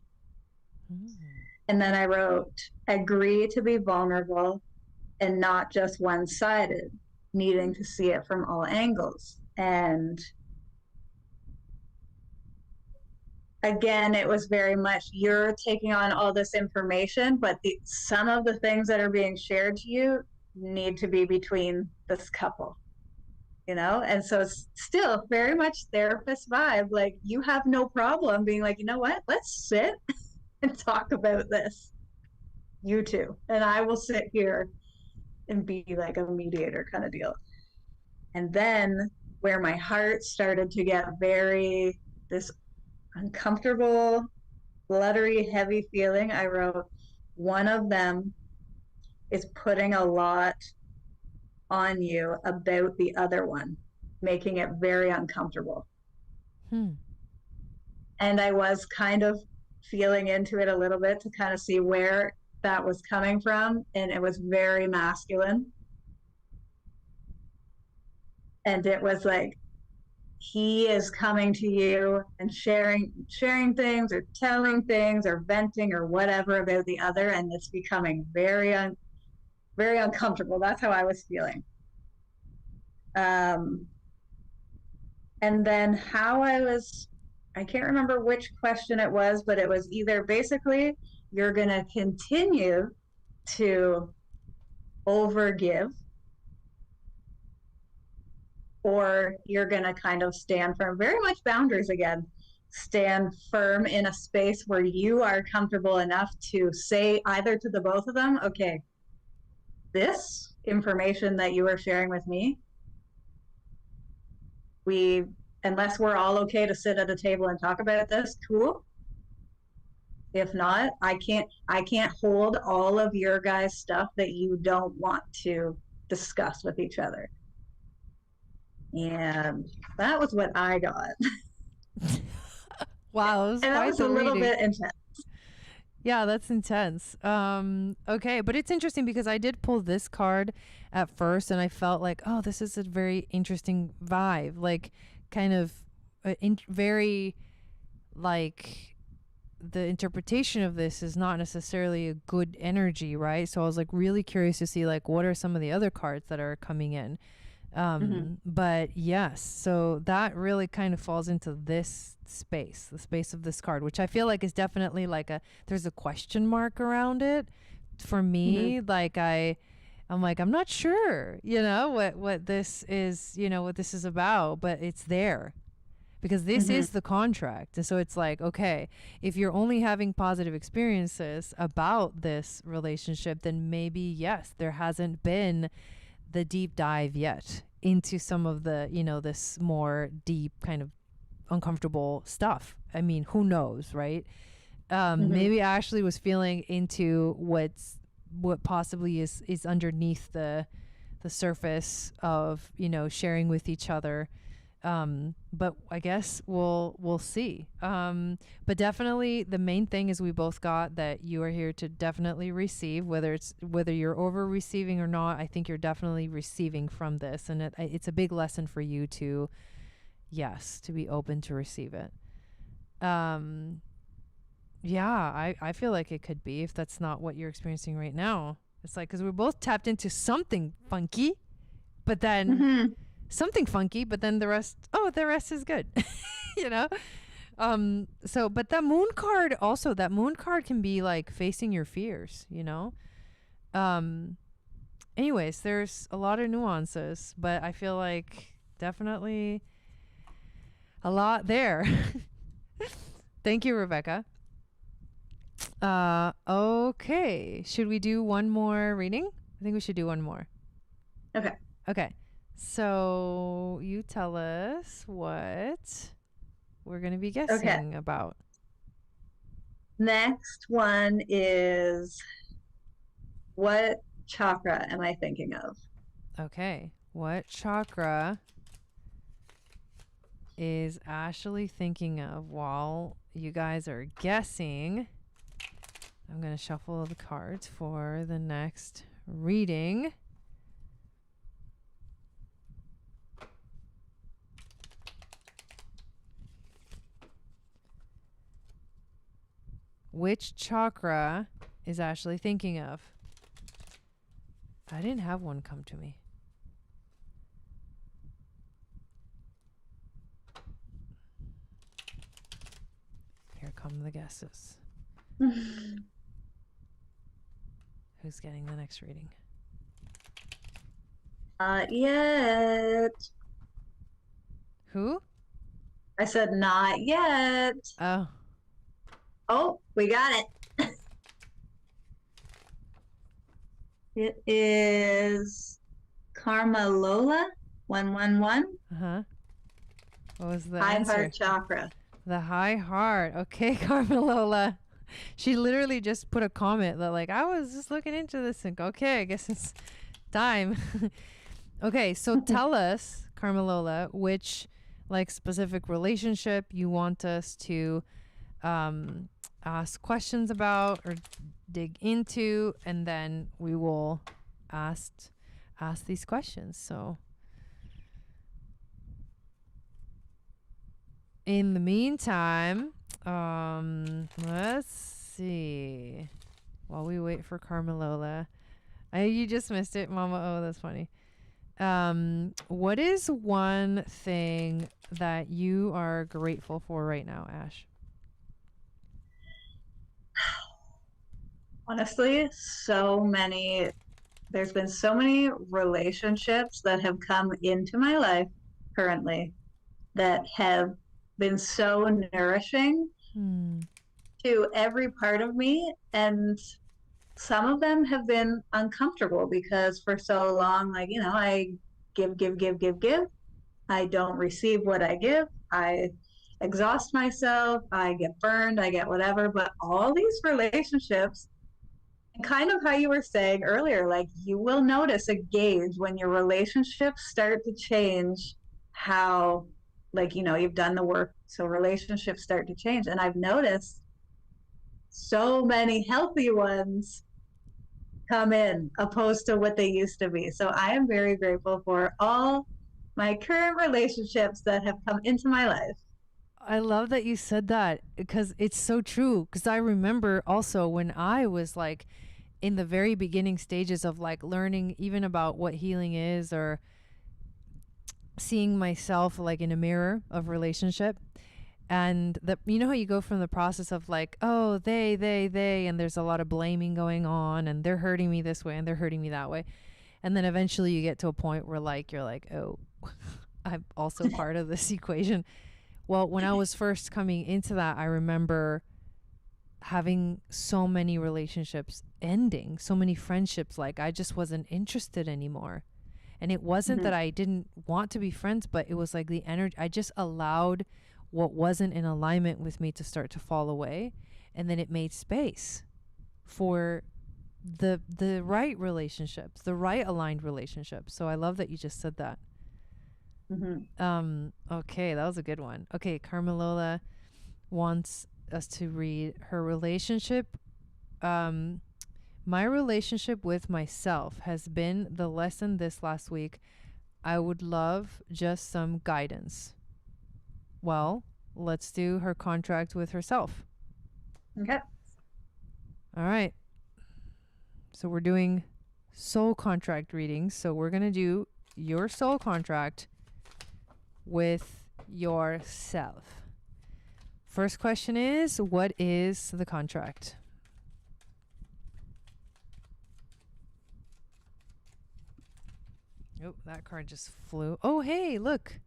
And then I wrote, agree to be vulnerable and not just one-sided, needing to see it from all angles. And again, it was very much you're taking on all this information, but some of the things that are being shared to you need to be between this couple, you know? And so it's still very much therapist vibe. Like you have no problem being like, you know what, let's sit and talk about this, you two. And I will sit here and be like a mediator kind of deal. And then where my heart started to get very, this uncomfortable, fluttery, heavy feeling, I wrote, one of them is putting a lot on you about the other one, making it very uncomfortable. And I was kind of feeling into it a little bit to kind of see where that was coming from. And it was very masculine. And it was like, he is coming to you and sharing things or telling things or venting or whatever about the other, and it's becoming very uncomfortable. That's how I was feeling. And then how I can't remember which question it was, but it was either basically you're going to continue to overgive, or you're going to kind of stand firm, very much boundaries again, stand firm in a space where you are comfortable enough to say either to the both of them, okay, this information that you are sharing with me, unless we're all okay to sit at a table and talk about this, cool. If not, I can't hold all of your guys' stuff that you don't want to discuss with each other. And that was what I got. Wow, and that was a little bit intense. Yeah, that's intense. Okay, but it's interesting because I did pull this card at first and I felt like, oh, this is a very interesting vibe. Like kind of very like the interpretation of this is not necessarily a good energy, right? So I was like really curious to see like what are some of the other cards that are coming in. But yes, so that really kind of falls into this space, the space of this card, which I feel like is definitely like there's a question mark around it for me. Like I'm like, I'm not sure, you know, what this is, you know, what this is about, but it's there because this is the contract. And so it's like, okay, if you're only having positive experiences about this relationship, then maybe, yes, there hasn't been the deep dive yet into some of the, you know, this more deep kind of uncomfortable stuff. I mean, who knows, right? Maybe Ashley was feeling into what possibly is underneath the surface of, you know, sharing with each other. But I guess we'll see. But definitely the main thing is we both got that you are here to definitely receive, whether you're over receiving or not. I think you're definitely receiving from this, and it's a big lesson for you to, yes, to be open to receive it. Yeah, I feel like it could be, if that's not what you're experiencing right now. It's like, because we're both tapped into something funky, but then something funky, but then the rest is good. You know? So, but that moon card also, that moon card can be like facing your fears, you know? Anyways, there's a lot of nuances, but I feel like definitely a lot there. Thank you, Rebecca. Okay. Should we do one more reading? I think we should do one more. Okay. So you tell us what we're going to be guessing about. Next one is, what chakra am I thinking of? Okay. What chakra is Ashley thinking of while you guys are guessing? I'm going to shuffle the cards for the next reading. Which chakra is Ashley thinking of? I didn't have one come to me. Here come the guesses. Who's getting the next reading? Not yet. Who? I said not yet. Oh, we got it. It is Karma Lola 111. What was the high answer? heart chakra. The high heart. Okay, Carmelola. She literally just put a comment that, like, I was just looking into this and okay, I guess it's time. Okay, so tell us, Carmelola, which like specific relationship you want us to ask questions about or dig into, and then we will ask these questions. So in the meantime, let's see. While we wait for Carmelola, you just missed it, Mama. Oh, that's funny. What is one thing that you are grateful for right now, Ash? Honestly, there's been so many relationships that have come into my life currently that have been so nourishing to every part of me. And some of them have been uncomfortable because for so long, like, you know, I give. I don't receive what I give. I exhaust myself. I get burned. I get whatever. But all these relationships, kind of how you were saying earlier, like, you will notice a gauge when your relationships start to change how, like, you know, you've done the work. So relationships start to change. And I've noticed so many healthy ones come in opposed to what they used to be. So I am very grateful for all my current relationships that have come into my life. I love that you said that because it's so true. Because I remember also when I was like in the very beginning stages of like learning even about what healing is, or seeing myself like in a mirror of relationship. And you know how you go from the process of like, oh, they, and there's a lot of blaming going on, and they're hurting me this way and they're hurting me that way. And then eventually you get to a point where like, you're like, oh, I'm also part of this equation. Well, when I was first coming into that, I remember having so many relationships ending, so many friendships, like I just wasn't interested anymore. And it wasn't that I didn't want to be friends, but it was like the energy, I just allowed what wasn't in alignment with me to start to fall away. And then it made space for the right relationships, the right aligned relationships. So I love that you just said that. Okay, that was a good one. Okay, Carmelola wants us to read her relationship. My relationship with myself has been the lesson this last week. I would love just some guidance. Well, let's do her contract with herself. Okay. All right. So we're doing soul contract readings. So we're going to do your soul contract with yourself. First question is, what is the contract? Oh, that card just flew. Oh, hey, look.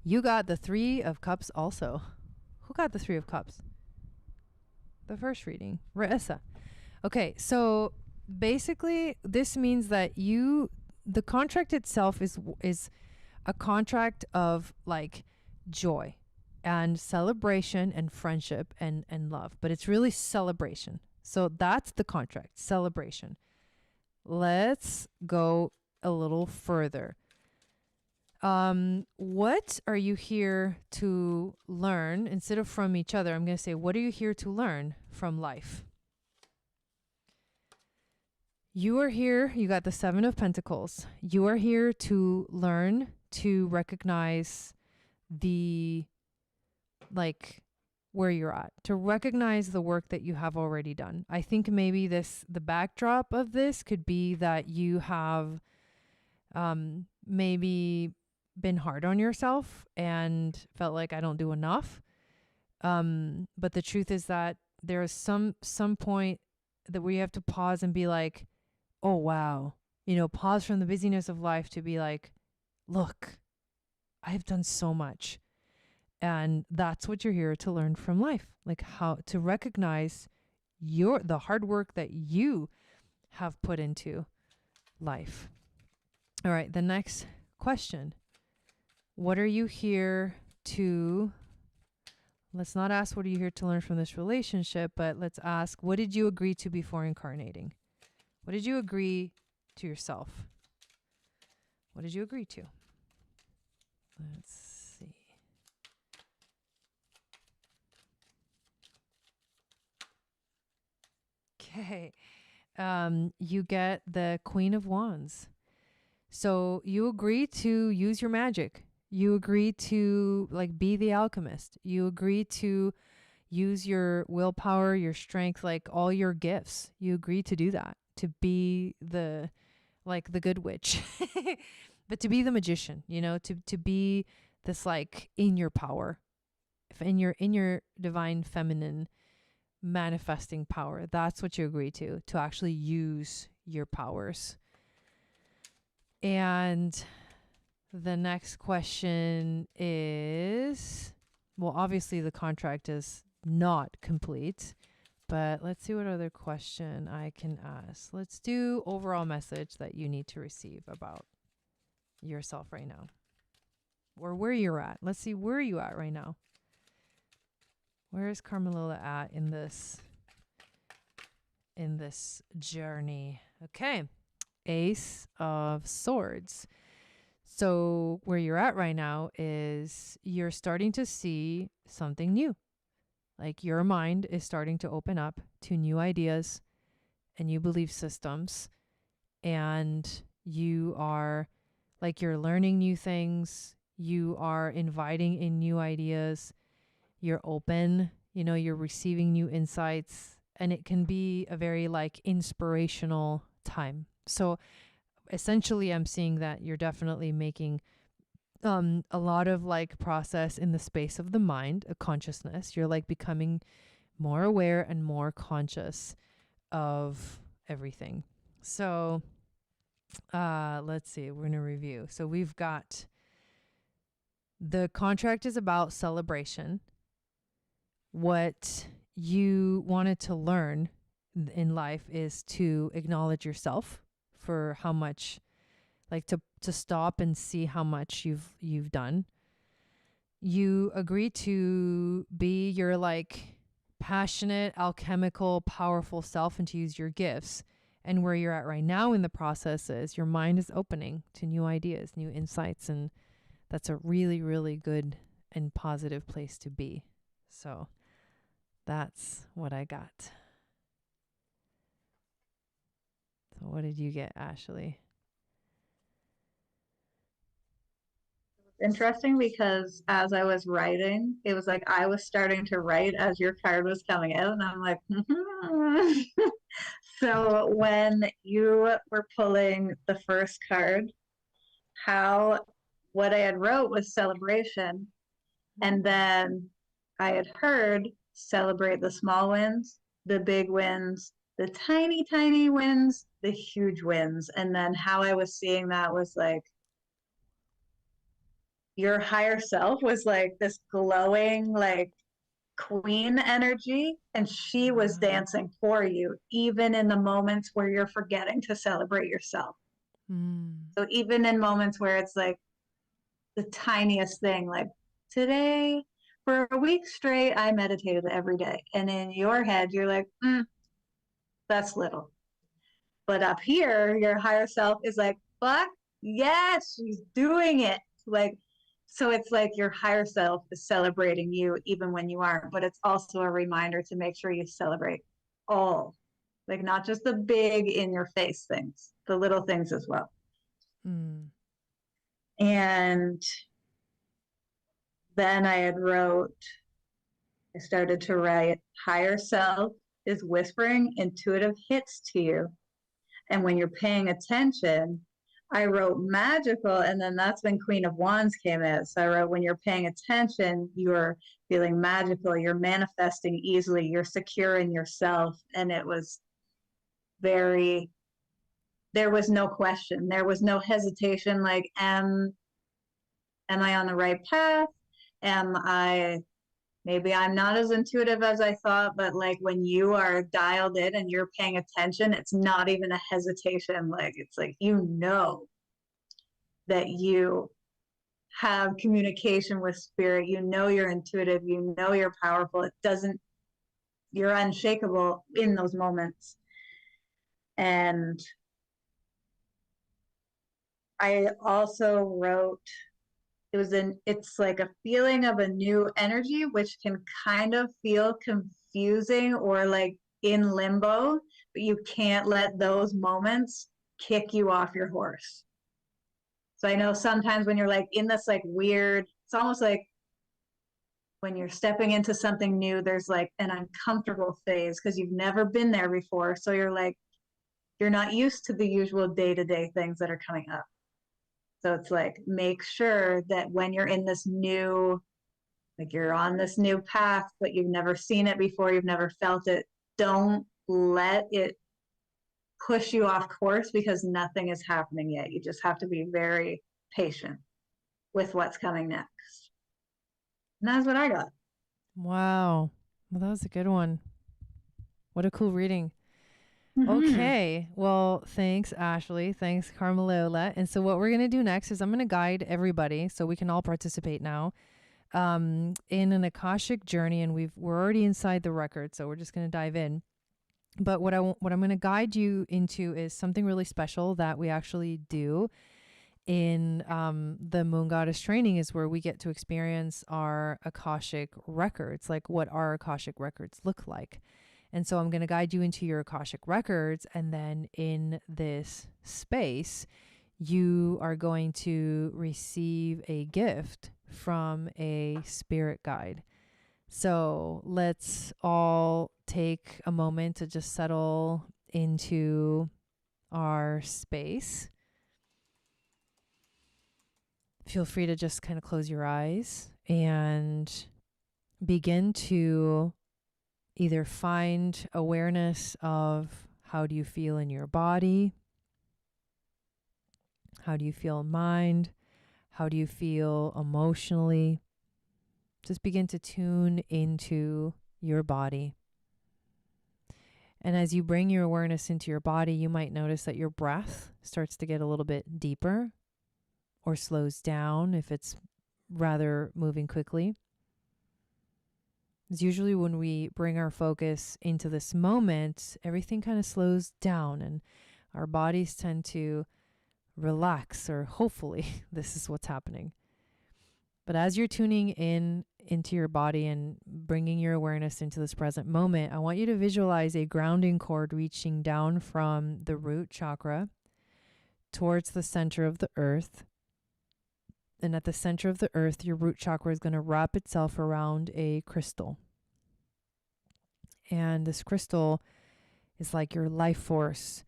You got the 3 of Cups also. Who got the 3 of Cups? The first reading. Raissa. Okay, so basically this means that the contract itself is a contract of like joy and celebration and friendship and love, but it's really celebration. So that's the contract, celebration. Let's go a little further. What are you here to learn? Instead of from each other, I'm going to say, what are you here to learn from life? You are here, you got the 7 of Pentacles. You are here to learn, to recognize where you're at, to recognize the work that you have already done. I think maybe the backdrop of this could be that you have maybe been hard on yourself and felt like I don't do enough. But the truth is that there is some point that we have to pause and be like, oh, wow. Pause from the busyness of life to be like, look, I've done so much. And that's what you're here to learn from life, like how to recognize the hard work that you have put into life. All right, the next question. What are you here to, let's not ask what are you here to learn from this relationship, but let's ask, what did you agree to before incarnating? What did you agree to yourself? What did you agree to? Let's see. Okay. You get the Queen of Wands. So you agree to use your magic. You agree to be the alchemist. You agree to use your willpower, your strength, all your gifts. You agree to do that, to be the good witch, but to be the magician, to be this in your power, in your divine feminine manifesting power. That's what you agree to actually use your powers. And the next question is, well, obviously the contract is not complete, but let's see what other question I can ask. Let's do overall message that you need to receive about yourself right now, or where you're at. Let's see, where are you at right now? Where is Carmelola at in this journey? Okay. Ace of Swords. So where you're at right now is you're starting to see something new. Your mind is starting to open up to new ideas and new belief systems. And you are you're learning new things. You are inviting in new ideas. You're open, you're receiving new insights, and it can be a very inspirational time. So essentially I'm seeing that you're definitely making a lot of process in the space of the mind, a consciousness. You're becoming more aware and more conscious of everything. So let's see, we're going to review. So we've got the contract is about celebration. What you wanted to learn in life is to acknowledge yourself for how much, to stop and see how much you've done. You agree to be your passionate, alchemical, powerful self and to use your gifts. And where you're at right now in the process is your mind is opening to new ideas, new insights. And that's a really, really good and positive place to be. So that's what I got. So what did you get, Ashley? Interesting because as I was writing, it was like I was starting to write as your card was coming out, and I'm like, So when you were pulling the first card, how what I had wrote was celebration, and then I had heard celebrate the small wins, the big wins, the tiny, tiny wins, the huge wins. And then how I was seeing that was like your higher self was like this glowing, like queen energy, and she was dancing for you, even in the moments where you're forgetting to celebrate yourself. So even in moments where it's like the tiniest thing, like today, for a week straight, I meditated every day. And in your head, you're like, that's little. But up here, your higher self is like, fuck, yes, she's doing it. Like, so it's like your higher self is celebrating you even when you aren't, but it's also a reminder to make sure you celebrate all, like not just the big in your face things, the little things as well. And then I started to write, higher self is whispering intuitive hits to you. And when you're paying attention, I wrote magical, and then that's when Queen of Wands came out. So I wrote, when you're paying attention, you're feeling magical, you're manifesting easily, you're secure in yourself. And it was there was no question, there was no hesitation, like, am I on the right path? Maybe I'm not as intuitive as I thought, but like when you are dialed in and you're paying attention, it's not even a hesitation. Like, it's like, that you have communication with spirit, you're intuitive, you're powerful. You're unshakable in those moments. And I also wrote, it's like a feeling of a new energy, which can kind of feel confusing or like in limbo, but you can't let those moments kick you off your horse. So I know sometimes when you're like in this like weird, it's almost like when you're stepping into something new, there's like an uncomfortable phase because you've never been there before. So you're not used to the usual day-to-day things that are coming up. So it's like, make sure that when you're in this new, like you're on this new path, but you've never seen it before, you've never felt it, don't let it push you off course because nothing is happening yet. You just have to be very patient with what's coming next. And that's what I got. Wow. Well, that was a good one. What a cool reading. Okay. Well, thanks, Ashley. Thanks, Carmela. And so what we're going to do next is I'm going to guide everybody so we can all participate now in an Akashic journey. And we're already inside the record, so we're just going to dive in. But what I'm going to guide you into is something really special that we actually do in the Moon Goddess training, is where we get to experience our Akashic records, like what our Akashic records look like. And so I'm going to guide you into your Akashic records. And then in this space, you are going to receive a gift from a spirit guide. So let's all take a moment to just settle into our space. Feel free to just kind of close your eyes and begin to either find awareness of how do you feel in your body, how do you feel in mind, how do you feel emotionally. Just begin to tune into your body. And as you bring your awareness into your body, you might notice that your breath starts to get a little bit deeper or slows down if it's rather moving quickly. It's usually when we bring our focus into this moment, everything kind of slows down and our bodies tend to relax, or hopefully this is what's happening. But as you're tuning in into your body and bringing your awareness into this present moment, I want you to visualize a grounding cord reaching down from the root chakra towards the center of the earth. And at the center of the earth, your root chakra is going to wrap itself around a crystal. And this crystal is like your life force.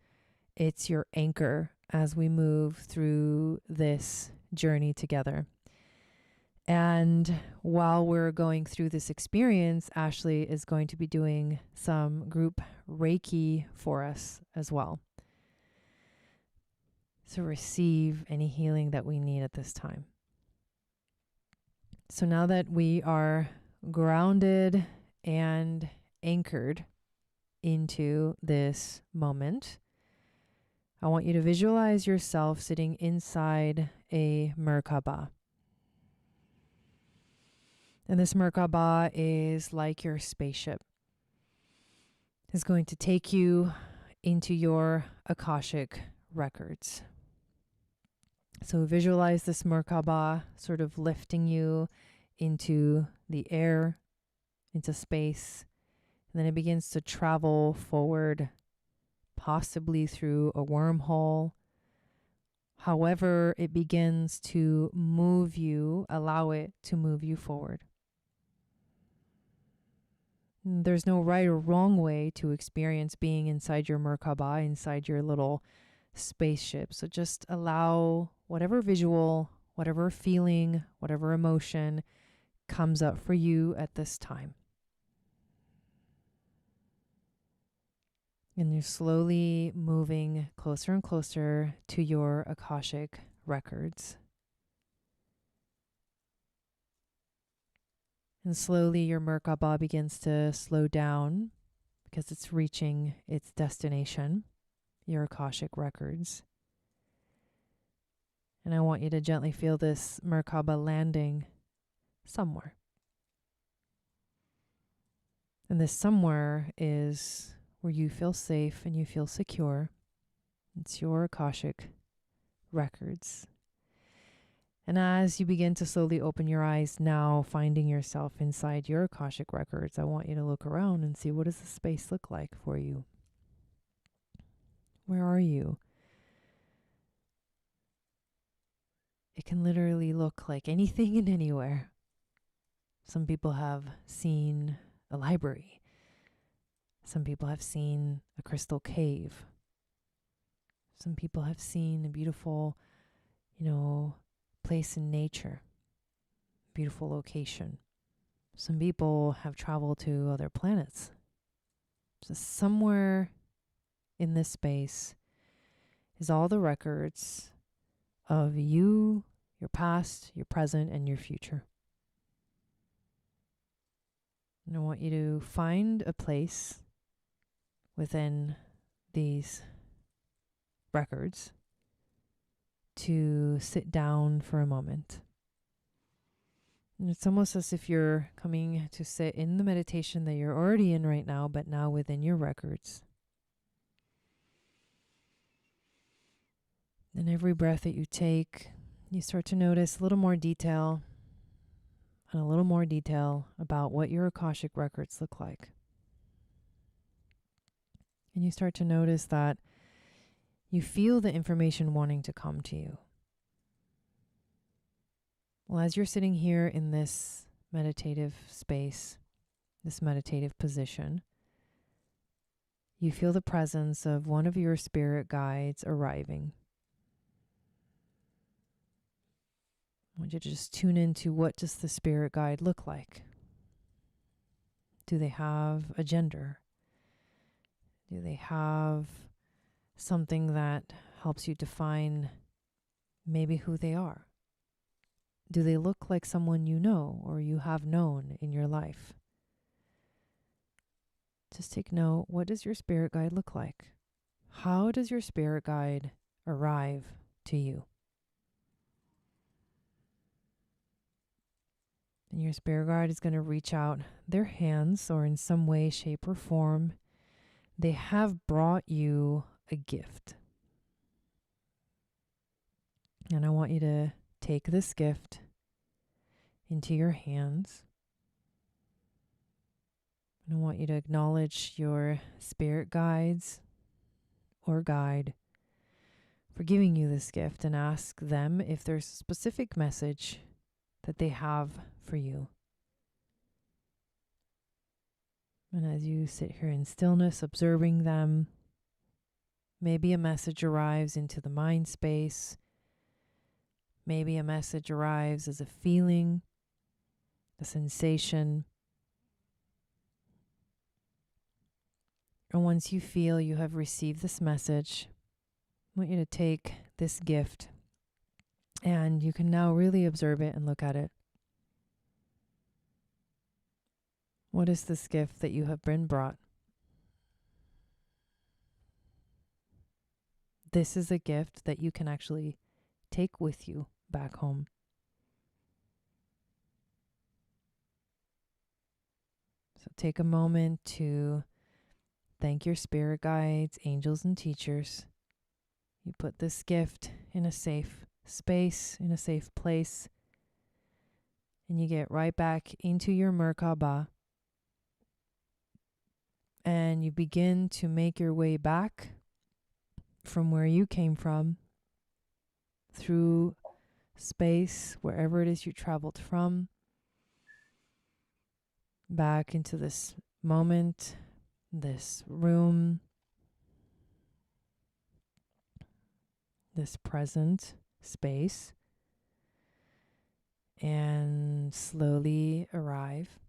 It's your anchor as we move through this journey together. And while we're going through this experience, Ashley is going to be doing some group Reiki for us as well, to receive any healing that we need at this time. So now that we are grounded and anchored into this moment, I want you to visualize yourself sitting inside a Merkaba. And this Merkaba is like your spaceship. It's going to take you into your Akashic records. So visualize this Merkaba sort of lifting you into the air, into space, and then it begins to travel forward, possibly through a wormhole. However, it begins to move you, allow it to move you forward. There's no right or wrong way to experience being inside your Merkaba, inside your little spaceship. So just allow whatever visual, whatever feeling, whatever emotion comes up for you at this time. And you're slowly moving closer and closer to your Akashic records. And slowly your Merkaba begins to slow down because it's reaching its destination, your Akashic records. And I want you to gently feel this Merkaba landing somewhere. And this somewhere is where you feel safe and you feel secure. It's your Akashic records. And as you begin to slowly open your eyes now, finding yourself inside your Akashic records, I want you to look around and see, what does the space look like for you? Where are you? It can literally look like anything and anywhere. Some people have seen a library. Some people have seen a crystal cave. Some people have seen a beautiful, place in nature, beautiful location. Some people have traveled to other planets. So somewhere in this space is all the records of you, your past, your present, and your future. And I want you to find a place within these records to sit down for a moment. And it's almost as if you're coming to sit in the meditation that you're already in right now, but now within your records. And every breath that you take, you start to notice a little more detail and a little more detail about what your Akashic records look like. And you start to notice that you feel the information wanting to come to you. Well, as you're sitting here in this meditative space, this meditative position, you feel the presence of one of your spirit guides arriving. I want you to just tune into, what does the spirit guide look like? Do they have a gender? Do they have something that helps you define maybe who they are? Do they look like someone you know or you have known in your life? Just take note, what does your spirit guide look like? How does your spirit guide arrive to you? And your spirit guide is going to reach out their hands, or in some way, shape, or form, they have brought you a gift. And I want you to take this gift into your hands. And I want you to acknowledge your spirit guides or guide for giving you this gift, and ask them if there's a specific message that they have for you. And as you sit here in stillness, observing them, maybe a message arrives into the mind space. Maybe a message arrives as a feeling, a sensation. And once you feel you have received this message, I want you to take this gift, and you can now really observe it and look at it. What is this gift that you have been brought? This is a gift that you can actually take with you back home. So take a moment to thank your spirit guides, angels, and teachers. You put this gift in a safe space, in a safe place, and you get right back into your Merkaba, and you begin to make your way back from where you came from, through space, wherever it is you traveled from, back into this moment, this room, this present space, and slowly arrive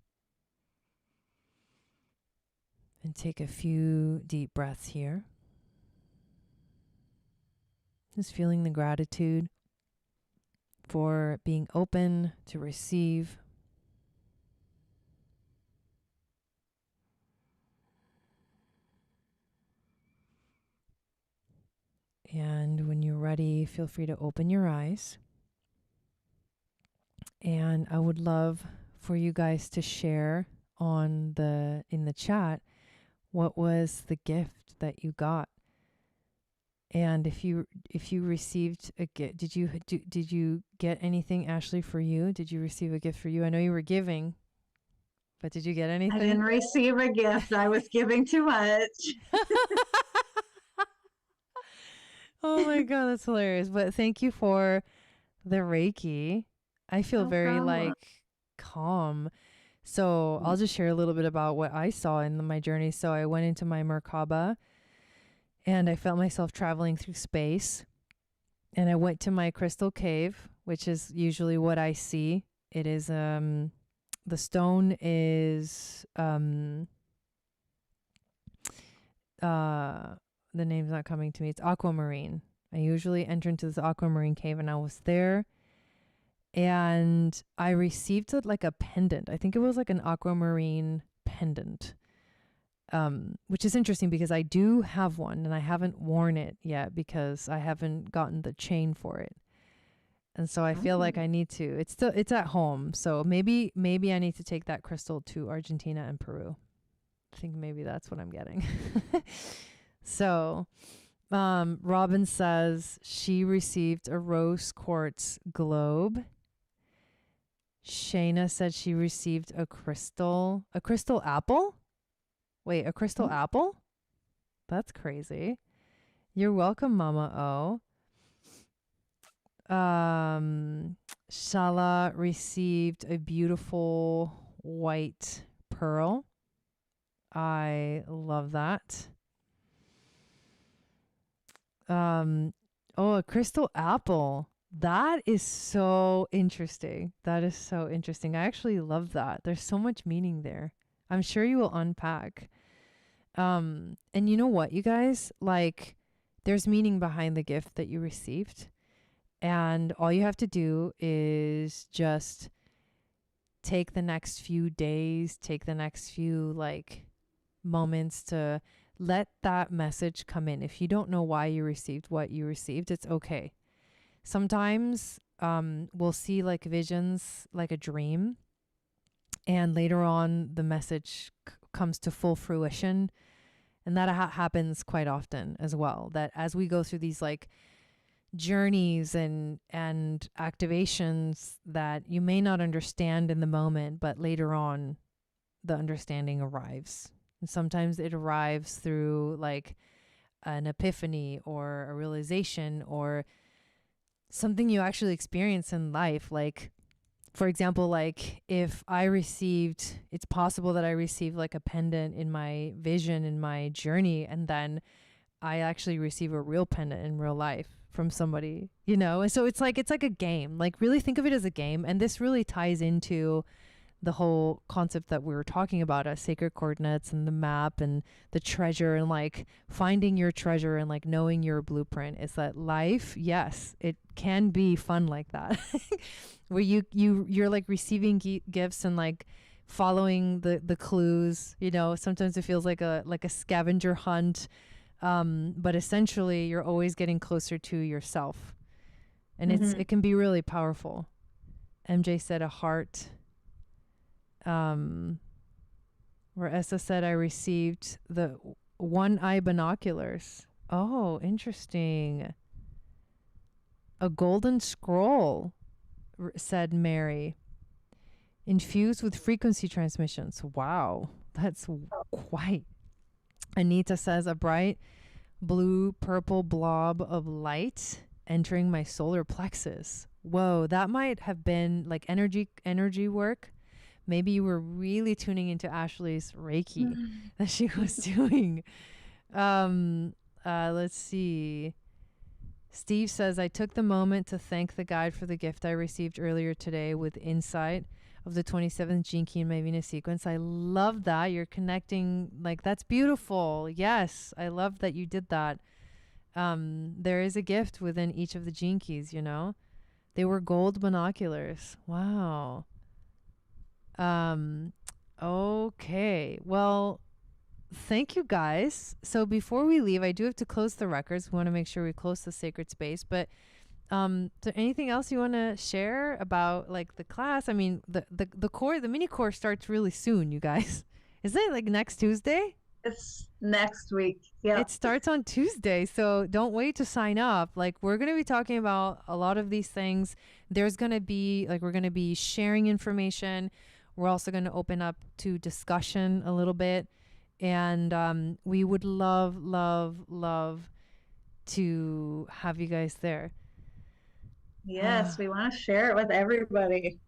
and take a few deep breaths here. Just feeling the gratitude for being open to receive. And when you're ready, feel free to open your eyes. And I would love for you guys to share in the chat what was the gift that you got. And if you received a gift, did you get anything, Ashley, for you? Did you receive a gift for you? I know you were giving, but did you get anything? I didn't receive a gift. I was giving too much. Oh my God, that's hilarious. But thank you for the Reiki. I feel very calm. So I'll just share a little bit about what I saw in my journey. So I went into my Merkaba, and I felt myself traveling through space. And I went to my crystal cave, which is usually what I see. It is, the stone is, the name's not coming to me. It's aquamarine. I usually enter into this aquamarine cave, and I was there, and I received like a pendant. I think it was like an aquamarine pendant, which is interesting because I do have one, and I haven't worn it yet because I haven't gotten the chain for it. And so I feel like I need to. It's at home, so maybe I need to take that crystal to Argentina and Peru. I think maybe that's what I'm getting. So, Robin says she received a rose quartz globe. Shayna said she received a crystal apple. Wait, a crystal apple? That's crazy. You're welcome, Mama O. Shala received a beautiful white pearl. I love that. A crystal apple. That is so interesting. I actually love that. There's so much meaning there. I'm sure you will unpack. And you know what, you guys? Like, there's meaning behind the gift that you received. And all you have to do is just take the next few days, take the next few moments to let that message come in. If you don't know why you received what you received, it's okay. Sometimes we'll see visions like a dream, and later on the message comes to full fruition. And that happens quite often as well, that as we go through these like journeys and activations that you may not understand in the moment, but later on the understanding arrives. And sometimes it arrives through like an epiphany or a realization or something you actually experience in life. Like, for example, like if I received, it's possible that I received like a pendant in my vision in my journey, and then I actually receive a real pendant in real life from somebody, you know? And so it's like a game. Like really think of it as a game. And this really ties into the whole concept that we were talking about, sacred coordinates and the map and the treasure, and like finding your treasure and like knowing your blueprint. Is that life, yes, it can be fun like that. Where you're like receiving gifts and like following the clues, you know. Sometimes it feels like a scavenger hunt, but essentially you're always getting closer to yourself, and it can be really powerful. MJ said a heart. Where Essa said I received the one eye binoculars. Oh, interesting. A golden scroll, said Mary, infused with frequency transmissions. Wow, that's quite. Anita says a bright blue purple blob of light entering my solar plexus. Whoa, that might have been like energy work. Maybe you were really tuning into Ashley's Reiki that she was doing. Let's see. Steve says, I took the moment to thank the guide for the gift I received earlier today with insight of the 27th gene key in my Venus sequence. I love that. You're connecting. Like, that's beautiful. Yes, I love that you did that. There is a gift within each of the gene keys, you know? They were gold binoculars. Wow. Okay. Well, thank you guys. So before we leave, I do have to close the records. We want to make sure we close the sacred space. But is there anything else you want to share about like the class? I mean, the core, the mini course starts really soon, you guys. Isn't it like next Tuesday? It's next week. Yeah. It starts on Tuesday, so don't wait to sign up. Like, we're going to be talking about a lot of these things. There's going to be like, we're going to be sharing information. We're also going to open up to discussion a little bit. And we would love to have you guys there. Yes, we want to share it with everybody.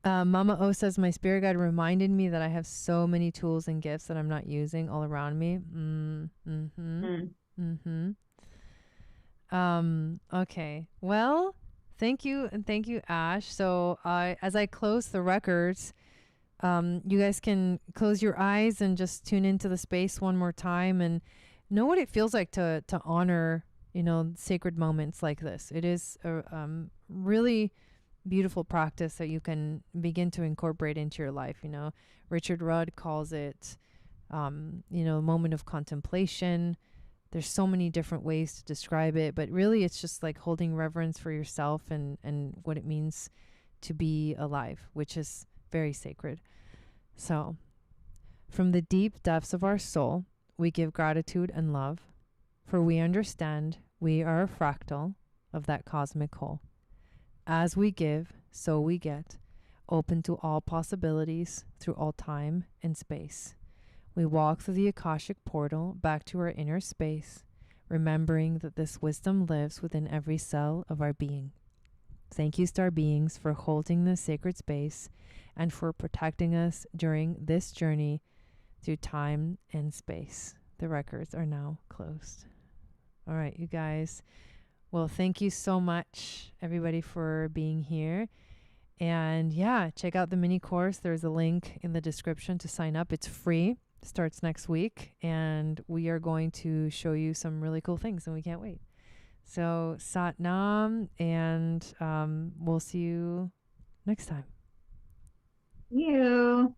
Mama O says, my spirit guide reminded me that I have so many tools and gifts that I'm not using all around me. Okay. Well, thank you. And thank you, Ash. So as I close the records, you guys can close your eyes and just tune into the space one more time and know what it feels like to honor, you know, sacred moments like this. It is a really beautiful practice that you can begin to incorporate into your life. You know, Richard Rudd calls it, you know, a moment of contemplation. There's so many different ways to describe it, but really it's just like holding reverence for yourself and what it means to be alive, which is very sacred. So from the deep depths of our soul, we give gratitude and love, for we understand we are a fractal of that cosmic whole. As we give, so we get, open to all possibilities through all time and space. We walk through the Akashic portal back to our inner space, remembering that this wisdom lives within every cell of our being. Thank you, star beings, for holding this sacred space and for protecting us during this journey through time and space. The records are now closed. All right, you guys. Well, thank you so much, everybody, for being here. And yeah, check out the mini course. There's a link in the description to sign up. It's free. Starts next week. And we are going to show you some really cool things, and we can't wait. So Sat Nam, and we'll see you next time. You.